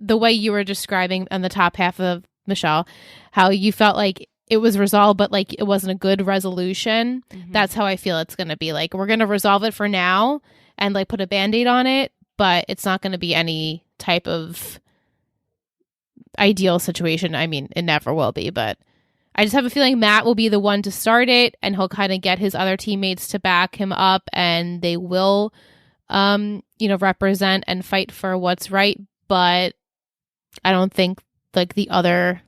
the way you were describing on the top half of Michelle, how you felt like it was resolved, but it wasn't a good resolution. That's how I feel it's going to be. We're going to resolve it for now and put a Band-Aid on it, but it's not going to be any type of ideal situation. I mean, it never will be, but I just have a feeling Matt will be the one to start it, and he'll kind of get his other teammates to back him up, and they will, represent and fight for what's right. But I don't think the other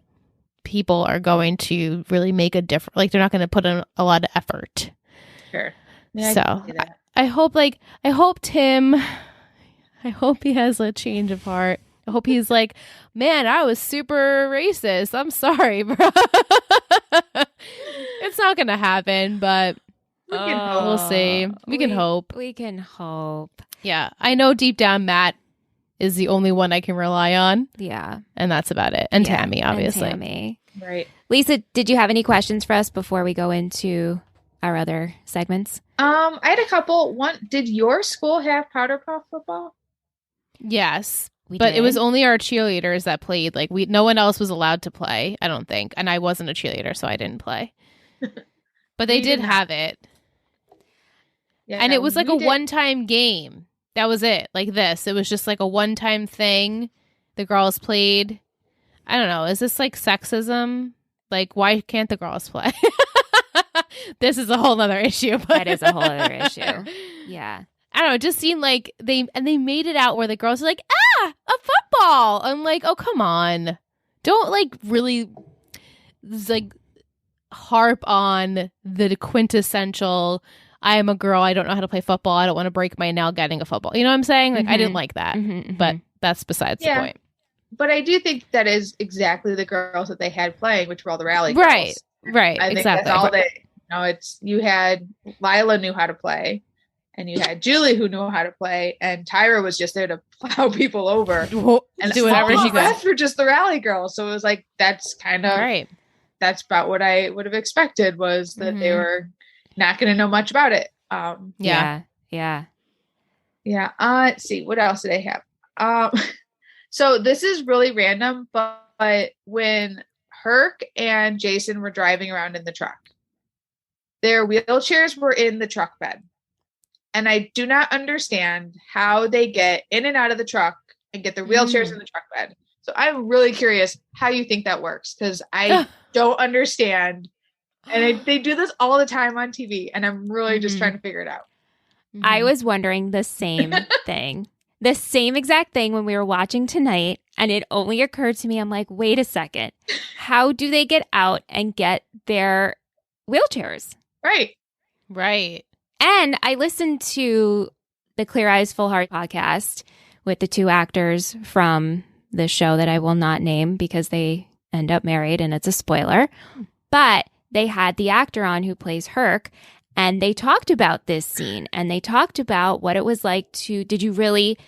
people are going to really make a difference. They're not going to put in a lot of effort. Sure. Yeah, so I hope Tim, I hope he has a change of heart. I hope he's man, I was super racist. I'm sorry, bro. It's not going to happen, but we'll see. We can hope. We can hope. Yeah. I know deep down Matt is the only one I can rely on. Yeah. And that's about it. And Tammy, obviously. And Tammy. Right. Lisa, did you have any questions for us before we go into our other segments? I had a couple. One, did your school have powder puff football? Yes. We But it was did. only our cheerleaders that played. Like no one else was allowed to play, I don't think. And I wasn't a cheerleader, so I didn't play. But they We did did not. have it. Yeah, And it was like we a did. one-time game. That was it. Like this. It was just like a one-time thing. The girls played. I don't know. Is this like sexism? Like, why can't the girls play? This is a whole other issue. But That is a whole other issue. Yeah. I don't know. It just seemed like they made it out where the girls are like, a football. I'm like, oh, come on. Don't like really like harp on the quintessential, I am a girl, I don't know how to play football, I don't want to break my nail getting a football. You know what I'm saying? Like, I didn't like that. But that's besides the point. But I do think that is exactly the girls that they had playing, which were all the rally girls. Right. I think Exactly. that's all they. It's you had Lila knew how to play, and you had Julie who knew how to play, and Tyra was just there to plow people over and do whatever all she the could. rest were just the rally girls. So it was like that's kind of Right. That's about what I would have expected was that they were not going to know much about it. Yeah. Let's see, what else did I have? So this is really random, but when Herc and Jason were driving around in the truck, their wheelchairs were in the truck bed. And I do not understand how they get in and out of the truck and get their wheelchairs in the truck bed. So I'm really curious how you think that works, because I don't understand. And they do this all the time on TV, and I'm really just trying to figure it out. I was wondering the same thing. The same exact thing when we were watching tonight, and it only occurred to me, I'm like, wait a second. How do they get out and get their wheelchairs? Right. And I listened to the Clear Eyes Full Heart podcast with the two actors from the show that I will not name because they end up married and it's a spoiler. But they had the actor on who plays Herc, and they talked about this scene, and they talked about what it was like did you really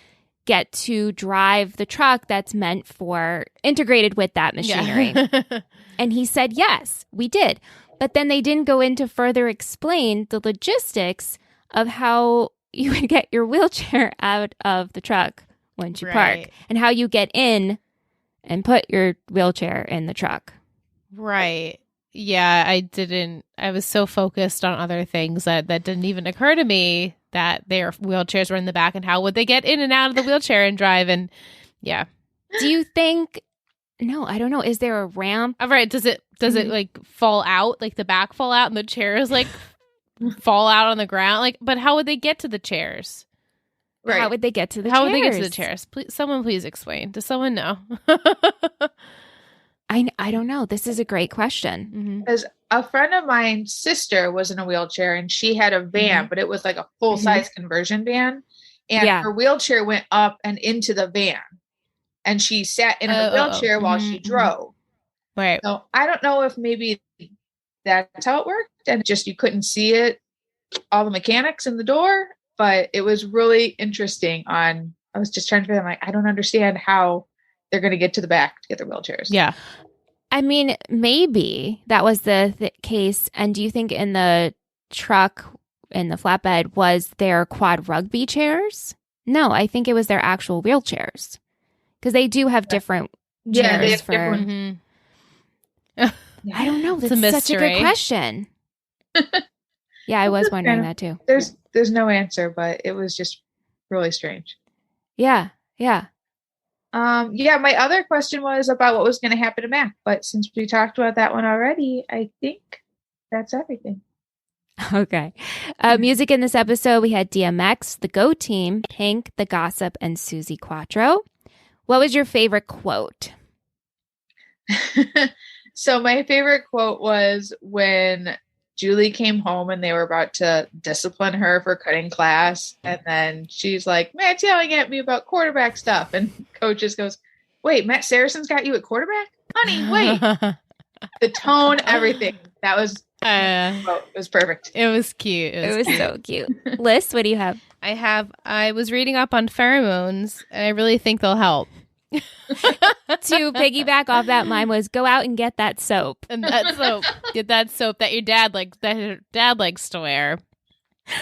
get to drive the truck that's meant for integrated with that machinery? Yeah. And he said, yes, we did. But then they didn't go into further explain the logistics of how you would get your wheelchair out of the truck once you park, and how you get in and put your wheelchair in the truck. Right. Yeah, I was so focused on other things that didn't even occur to me that their wheelchairs were in the back, and how would they get in and out of the wheelchair and drive. And yeah. Do you think, no, I don't know. Is there a ramp? All right. Does it like fall out, like the back fall out and the chairs like fall out on the ground? Like, but how would they get to the chairs? Right. How would they get to the How chairs? would they get to the chairs? Someone please explain. Does someone know? I don't know. This is a great question. Because a friend of mine's sister was in a wheelchair, and she had a van, but it was like a full-size conversion van. And her wheelchair went up and into the van. And she sat in a wheelchair while she drove. Right. So I don't know if maybe that's how it worked, and just you couldn't see it, all the mechanics in the door. But it was really interesting. I was just trying to figure out, like, I don't understand how they're going to get to the back to get their wheelchairs. Yeah. I mean, maybe that was the case. And do you think in the truck, in the flatbed, was there quad rugby chairs? No, I think it was their actual wheelchairs. Because they do have different chairs they have for... different... I don't know. It's That's a such a good mystery. question. Yeah, I was wondering that too. There's no answer, but it was just really strange. Yeah. My other question was about what was going to happen to Mac, but since we talked about that one already, I think that's everything. Okay. Music in this episode, we had DMX, The Go Team, Pink, The Gossip, and Susie Quattro. What was your favorite quote? So my favorite quote was when Julie came home and they were about to discipline her for cutting class. And then she's like, Matt's yelling at me about quarterback stuff. And coach just goes, wait, Matt Saracen's got you at quarterback? Honey, wait. The tone, everything. That was, it was perfect. It was cute. It was so cute. Liz, what do you have? I was reading up on pheromones, and I really think they'll help. To piggyback off that, mine was go out and get that soap. And that soap, get that soap that your dad likes to wear.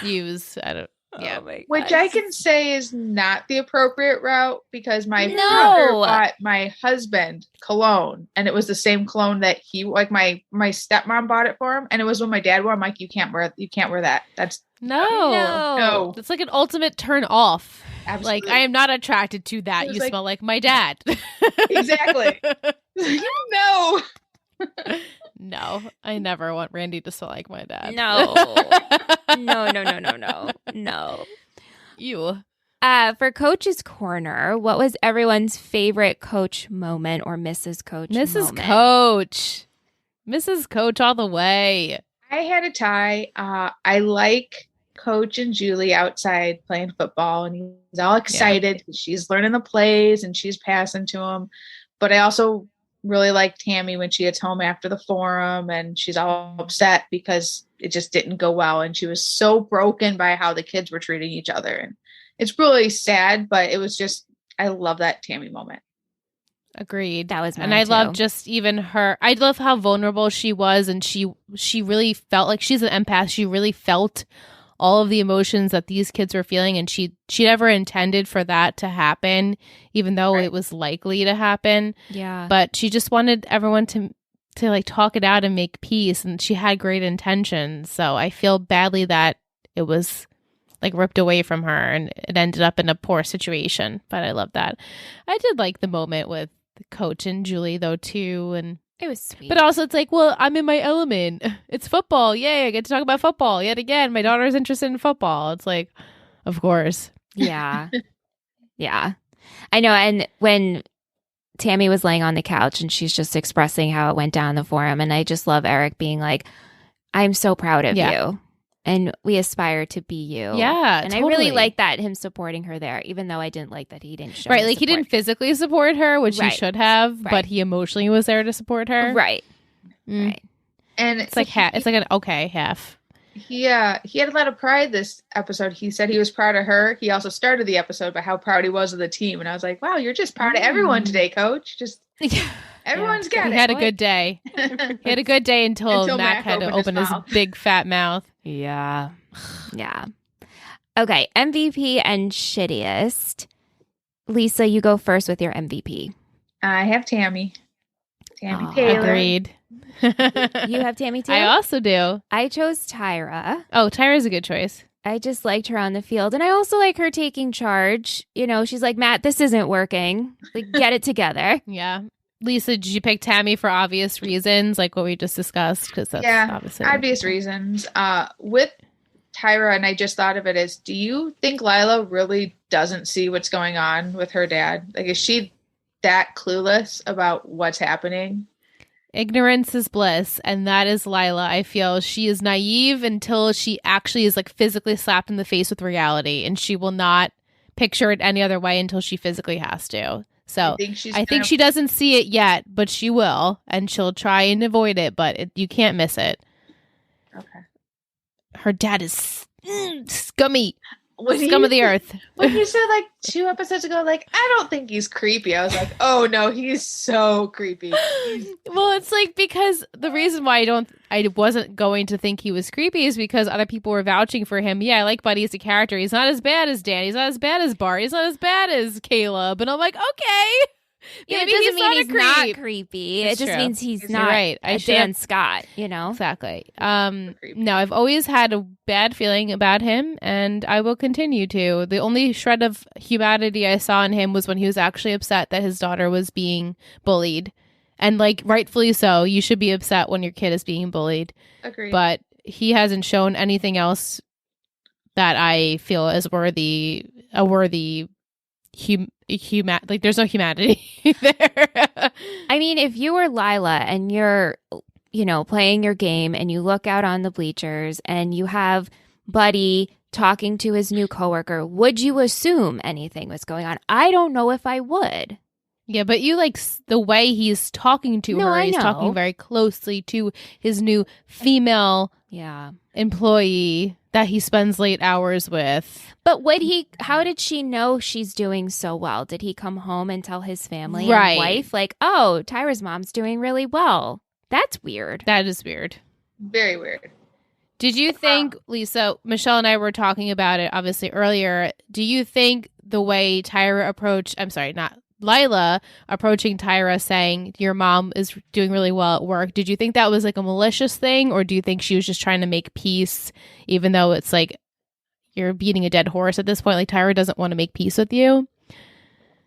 Use. I don't. Yeah. Oh Which I can say is not the appropriate route because my No. father bought my husband cologne, and it was the same cologne that he like my stepmom bought it for him, and it was when my dad wore. I'm like, you can't wear that. That's No. It's like an ultimate turn off. Absolutely. Like, I am not attracted to that. It was You like- smell like my dad. Exactly. No. No, I never want Randy to smell like my dad. No. No. You. For Coach's Corner, what was everyone's favorite Coach moment or Mrs. Coach Mrs. moment? Coach. Mrs. Coach all the way. I had a tie. I like Coach and Julie outside playing football, and he's all excited. She's learning the plays and she's passing to him. But I also really like Tammy when she gets home after the forum and she's all upset because it just didn't go well. And she was so broken by how the kids were treating each other. And it's really sad, but it was just, I love that Tammy moment. Agreed. That was mine and I too. love just even her. I love how vulnerable she was, and she really felt like she's an empath. She really felt all of the emotions that these kids were feeling, and she never intended for that to happen, even though it was likely to happen. Yeah. But she just wanted everyone to like talk it out and make peace, and she had great intentions. So I feel badly that it was like ripped away from her and it ended up in a poor situation. But I love that. I did like the moment with Coach and Julie though too, and it was sweet. but also it's like, well, I'm in my element. It's football. Yay, I get to talk about football yet again. My daughter's interested in football. It's like, of course. Yeah. Yeah. I know. And when Tammy was laying on the couch and she's just expressing how it went down the forum, and I just love Eric being like, I'm so proud of you. And we aspire to be you. Yeah, and I really like that, him supporting her there, even though I didn't like that he didn't show right. his Like he support. didn't phically support her, which he Right. should have, Right. but he emotionally was there to support her. Right. Mm. Right. And It's like half. It's like an okay half. he had a lot of pride this episode. He said he was proud of her. He also started the episode by how proud he was of the team. And I was like, wow, you're just proud of everyone today, Coach. Just everyone's got He it. had a good day. He had a good day until Mac had to open his mouth. big fat mouth. Yeah. Yeah. Okay. MVP and shittiest. Lisa, you go first with your MVP. I have Tammy. Tammy Aw, Taylor. Agreed. You have Tammy too? I also do. I chose Tyra. Oh, Tyra's a good choice. I just liked her on the field. And I also like her taking charge. You know, she's like, Matt, this isn't working. Like, get it together. Yeah. Lisa, did you pick Tammy for obvious reasons, like what we just discussed? Because that's obviously obvious reasons. With Tyra, and I just thought of it as, do you think Lila really doesn't see what's going on with her dad? Like, is she that clueless about what's happening? Ignorance is bliss, and that is Lila. I feel she is naive until she actually is like physically slapped in the face with reality, and she will not picture it any other way until she physically has to. So I think she doesn't see it yet, but she will, and she'll try and avoid it, but you can't miss it. Okay. Her dad is scummy. When Scum of the earth. When you said like 2 episodes ago, like, I don't think he's creepy, I was like, oh no, he's so creepy. Well, it's like, because the reason why I wasn't going to think he was creepy is because other people were vouching for him. Yeah, I like Buddy as a character. He's not as bad as Dan. He's not as bad as Bart. He's not as bad as Caleb. And I'm like, okay. Yeah, Maybe it doesn't he's mean not a he's creep. not creepy. It's it just true. means he's You're not right. I a should Dan have- Scott, you know? Exactly. No, I've always had a bad feeling about him, and I will continue to. The only shred of humanity I saw in him was when he was actually upset that his daughter was being bullied. And, like, rightfully so. You should be upset when your kid is being bullied. Agreed. But he hasn't shown anything else that I feel is worthy like there's no humanity there. I mean, if you were Lila and you're, you know, playing your game and you look out on the bleachers and you have Buddy talking to his new coworker, would you assume anything was going on? I don't know if I would. Yeah, but you like the way he's talking to No, her. I He's know. talking very closely to his new female Yeah. employee. that he spends late hours with. But how did she know she's doing so well? Did he come home and tell his family Right. and wife, like, oh, Tyra's mom's doing really well? That's weird. That is weird. Very weird. Did you think, Lisa, Michelle and I were talking about it obviously earlier. Do you think the way Lila approaching Tyra saying your mom is doing really well at work, did you think that was like a malicious thing, or do you think she was just trying to make peace, even though it's like you're beating a dead horse at this point? Like Tyra doesn't want to make peace with you?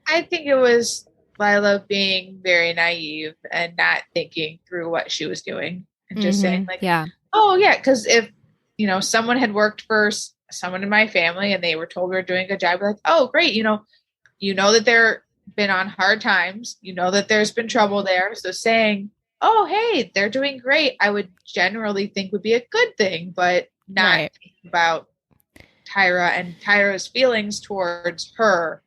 I think it was Lila being very naive and not thinking through what she was doing and just saying like, yeah. Oh yeah, because if someone had worked for someone in my family and they were told we were doing a good job, like, oh great, that they're been on hard times, that there's been trouble there. So saying, oh hey, they're doing great, I would generally think would be a good thing, but not thinking about Tyra and Tyra's feelings towards her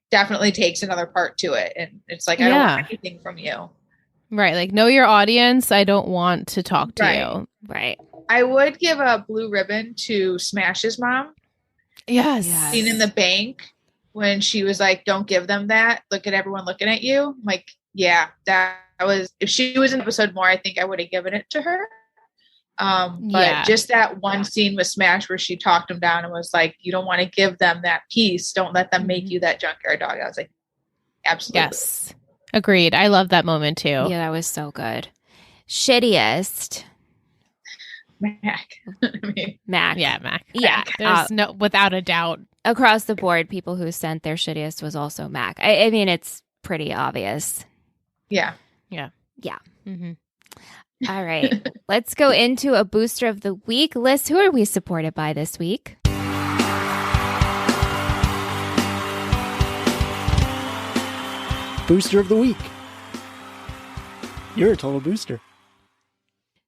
definitely takes another part to it. And it's like, I don't want anything from you. Right. Like, know your audience. I don't want to talk to you. Right. I would give a blue ribbon to Smash's mom. Yes. Seen in the bank when she was like, don't give them that. Look at everyone looking at you. I'm like, yeah, that was, if she was in episode more, I think I would have given it to her. But just that one scene with Smash where she talked him down and was like, you don't want to give them that piece. Don't let them make you that junkyard dog. I was like, absolutely. Yes. Agreed. I love that moment too. Yeah, that was so good. Shittiest. Mac. Mac. Yeah, Mac. Yeah. There's without a doubt. Across the board, people who sent their shittiest was also Mac. I mean, it's pretty obvious. Yeah. Yeah. Mm-hmm. All right. Let's go into a booster of the week. Liz, who are we supported by this week? Booster of the week. You're a total booster.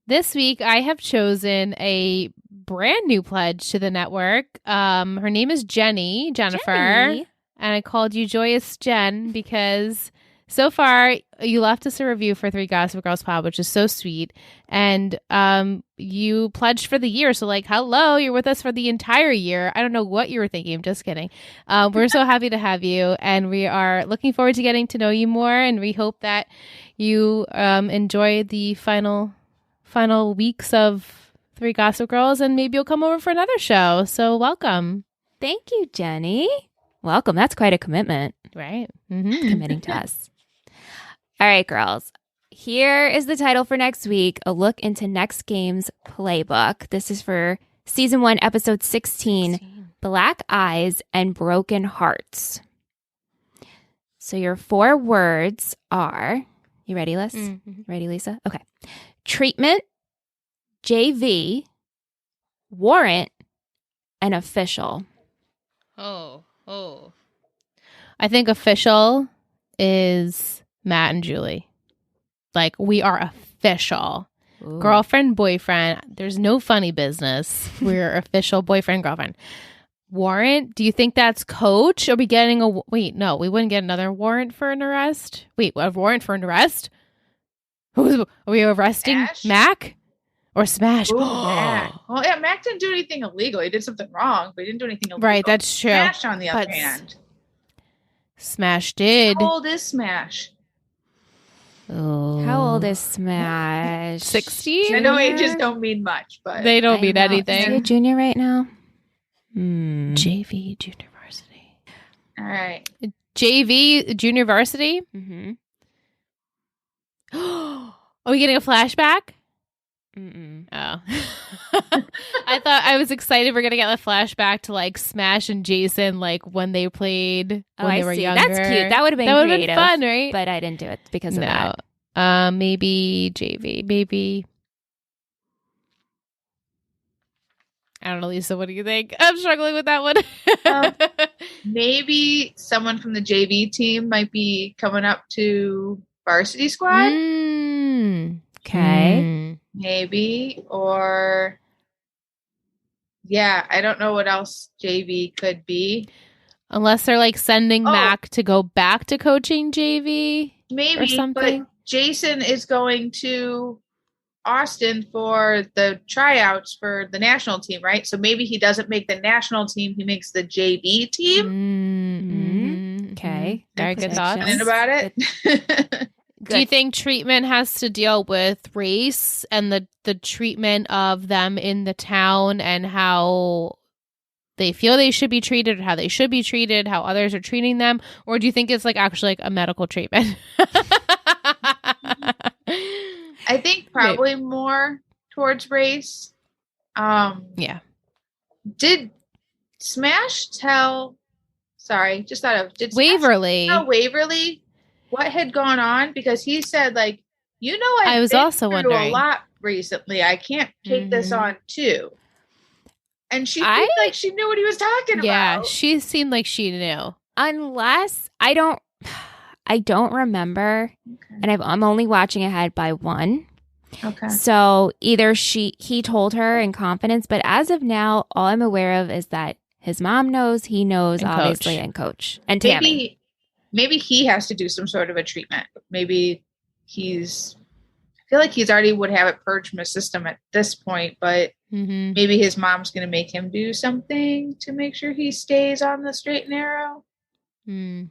This week, I have chosen a brand new pledge to the network. Her name is Jennifer. Jenny. And I called you Joyous Jen because so far you left us a review for Three Gossip Girls Pod, which is so sweet. And you pledged for the year. So like, hello, you're with us for the entire year. I don't know what you were thinking. I'm just kidding. We're so happy to have you. And we are looking forward to getting to know you more. And we hope that you enjoy the final weeks of Three Gossip Girls, and maybe you'll come over for another show. So welcome. Thank you, Jenny. Welcome. That's quite a commitment. Right. Mm-hmm. Committing to us. All right, girls. Here is the title for next week, A Look into Next Game's Playbook. This is for Season 1, Episode 16, Black Eyes and Broken Hearts. So your 4 words are, you ready, Liz? Mm-hmm. Ready, Lisa? Okay. Treatment, JV, warrant, and official. Oh. I think official is Matt and Julie. Like, we are official. Ooh. Girlfriend, boyfriend. There's no funny business. We're official boyfriend, girlfriend. Warrant, do you think that's Coach? Are we getting wait, no, we wouldn't get another warrant for an arrest? Wait, a warrant for an arrest? Are we arresting Smash? Mac? Or Smash? Ooh, Mac. Well, yeah, Mac didn't do anything illegal. He did something wrong, but he didn't do anything illegal. Right, that's true. Smash, on the other But hand. Smash did. How old is Smash? Oh. How old is Smash? 16? I know ages don't mean much, but They don't mean I know. anything. Is he a junior right now? JV Junior Varsity. all right. JV Junior Varsity? Mm-hmm. Are we getting a flashback? Mm-mm. Oh. I thought I was excited we're going to get a flashback to like Smash and Jason, like when they played when they were younger. That's cute. That would have been That would have creative. been fun, right? But I didn't do it because of No. that. Maybe JV. Maybe. I don't know, Lisa. What do you think? I'm struggling with that one. Maybe someone from the JV team might be coming up to varsity squad. Okay. Maybe. Or yeah, I don't know what else JV could be. Unless they're like sending Oh. Mac to go back to coaching JV. Maybe, Or something. but Jason is going to Austin for the tryouts for the national team, right? So maybe he doesn't make the national team, he makes the JV team. Okay. Very good thoughts. Excited about it. Do you think treatment has to deal with race and the treatment of them in the town and how they feel they should be treated, or how they should be treated, how others are treating them? Or do you think it's like actually like a medical treatment? I think probably more towards race. Yeah. Did Smash tell, sorry, just thought of, did Waverly Smash tell Waverly what had gone on? Because he said, like, I was also wondering wondering a lot recently. I can't take this on too. And she seemed like she knew what he was talking about. Yeah, she seemed like she knew. Unless I don't remember, and I'm only watching ahead by one. Okay. So either he told her in confidence, but as of now, all I'm aware of is that his mom knows, he knows, and obviously, Coach. and Coach and Tammy. Maybe he has to do some sort of a treatment. Maybe I feel like he's already would have it purged from his system at this point, but maybe his mom's going to make him do something to make sure he stays on the straight and narrow.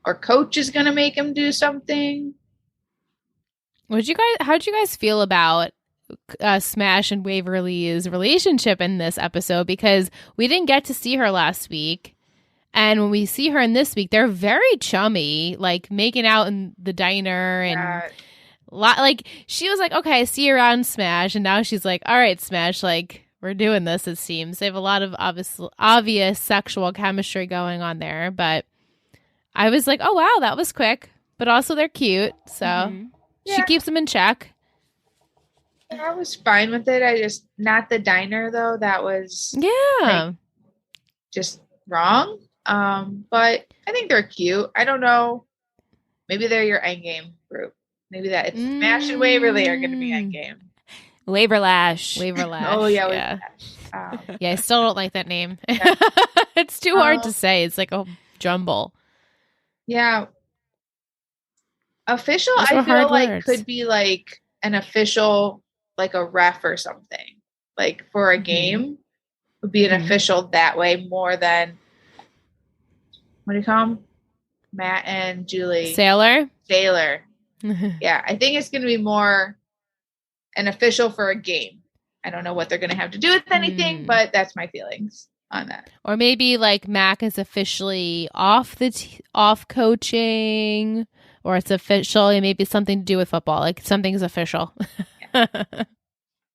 Or Coach is going to make him do something. How'd you guys feel about Smash and Waverly's relationship in this episode? Because we didn't get to see her last week. And when we see her in this week, they're very chummy, like making out in the diner and like she was like, okay, I see you around, Smash. And now she's like, all right, Smash, like we're doing this, it seems. They have a lot of obvious sexual chemistry going on there. But I was like, oh, wow, that was quick. But also they're cute. So she keeps them in check. I was fine with it. Not the diner, though. That was just wrong. But I think they're cute. I don't know. Maybe they're your endgame group. Maybe that it's Smash and Waverly are going to be endgame. Waverlash. Oh, yeah. Yeah, I still don't like that name. It's too hard to say. It's like a jumble. Yeah. Official, I feel like could be like an official, like a ref or something. Like for a game would be an official that way more than, what do you call them? Matt and Julie. Sailor. Yeah, I think it's going to be more an official for a game. I don't know what they're going to have to do with anything, but that's my feelings on that. Or maybe like Mac is officially off coaching, or it's official. It may be something to do with football. Like something's official.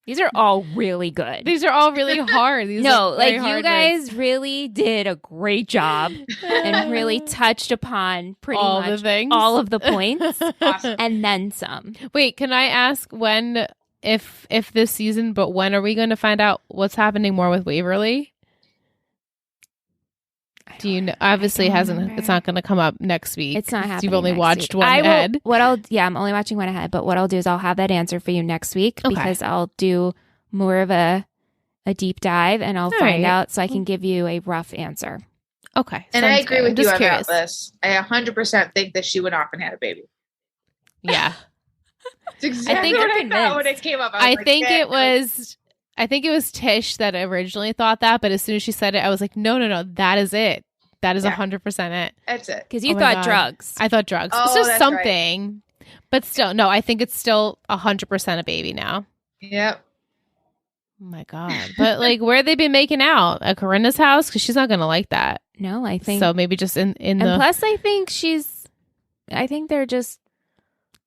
These are all really good. These are all really hard. You guys really did a great job and really touched upon pretty much all of the points. Awesome. And then some. Wait, can I ask when, if this season, but when are we going to find out what's happening more with Waverly? Do you know? Obviously, it's not going to come up next week. It's not happening. You've only watched one ahead. I'm only watching one ahead. But what I'll do is I'll have that answer for you next week because I'll do more of a deep dive and I'll find out so I can give you a rough answer. Okay, and I agree with you about this. I 100% think that she went off and had a baby. Yeah, it's exactly what I thought when it came up. I think it was Tish that originally thought that, but as soon as she said it, I was like, no, that is it. That is 100% it. That's it. Because you thought drugs. I thought drugs. Oh, it's just right. something. But still, no, I think it's still 100% a baby now. Yep. Oh my God. But like, where have they been making out? At Corinna's house? Because she's not going to like that. No, I think. So maybe just in and the. Plus, I think they're just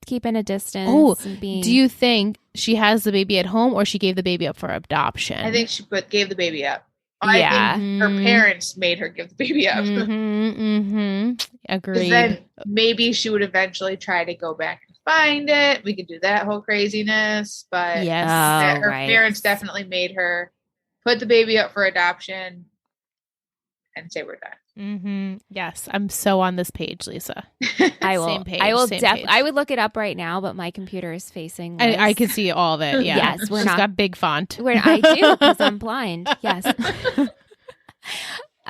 keeping a distance. Oh, do you think she has the baby at home or she gave the baby up for adoption? I think she gave the baby up. I think her parents made her give the baby up. Agreed. Then maybe she would eventually try to go back and find it. We could do that whole craziness, but her parents definitely made her put the baby up for adoption and say we're done. Yes, I'm so on this page, Lisa. I will. Same page, I will. same page. I would look it up right now, but my computer is facing. I can see all of it. Yeah. Yes, She's got big font. I do because I'm blind. Yes.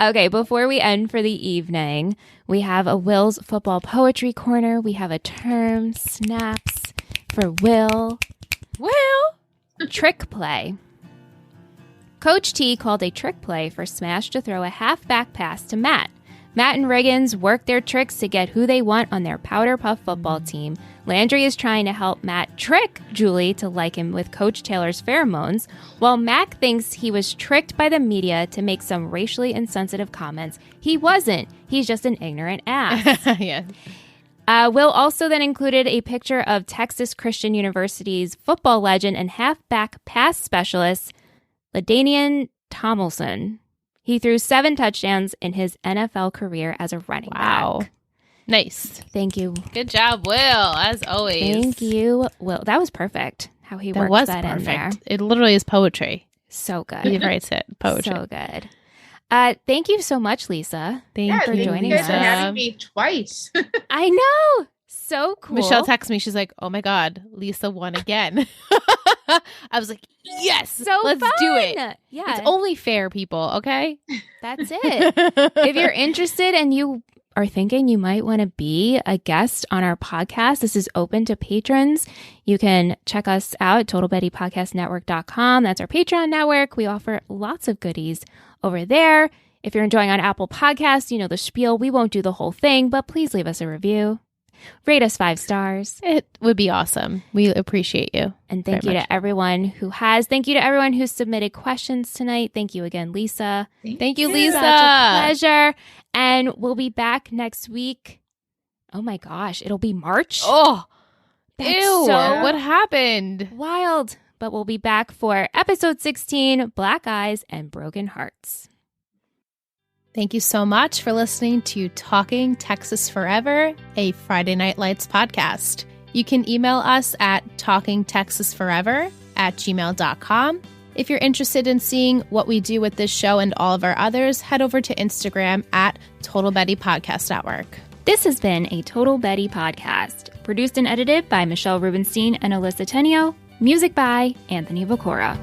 Okay. Before we end for the evening, we have a Will's football poetry corner. We have a term snaps for Will. Trick play. Coach T called a trick play for Smash to throw a half-back pass to Matt. Matt and Riggins work their tricks to get who they want on their Powder Puff football team. Landry is trying to help Matt trick Julie to like him with Coach Taylor's pheromones, while Mac thinks he was tricked by the media to make some racially insensitive comments. He wasn't. He's just an ignorant ass. Yeah. Will also then included a picture of Texas Christian University's football legend and halfback pass specialist, LaDainian Tomlinson. He threw 7 touchdowns in his NFL career as a running back. Nice. Thank you. Good job, Will, as always. Thank you, Will. That was perfect, how he worked that in there. It literally is poetry. So good. He writes it. Poetry. So good. Thank you so much, Lisa. Thank you for joining you guys us. for having me twice. I know. So cool. Michelle texts me. She's like, oh my God, Lisa won again. I was like, yes, so let's fun. do it. Yeah. It's only fair, people, okay? That's it. If you're interested and you are thinking you might want to be a guest on our podcast, this is open to patrons. You can check us out at TotalBettyPodcastNetwork.com. That's our Patreon network. We offer lots of goodies over there. If you're enjoying on Apple Podcasts, you know the spiel. We won't do the whole thing, but please leave us a review. Rate us 5 stars. It would be awesome. We appreciate you. And thank you to everyone who has. Thank you to everyone who submitted questions tonight. Thank you again, Lisa. Thank you, Lisa. Such a pleasure. And we'll be back next week. Oh my gosh, it'll be March. Oh, that's ew. So what happened? wild. But we'll be back for episode 16, Black Eyes and Broken Hearts. Thank you so much for listening to Talking Texas Forever, a Friday Night Lights podcast. You can email us at talkingtexasforever@gmail.com. If you're interested in seeing what we do with this show and all of our others, head over to Instagram at Total Betty Podcast Network. This has been a Total Betty podcast, produced and edited by Michelle Rubenstein and Alyssa Tenio, music by Anthony Vicora.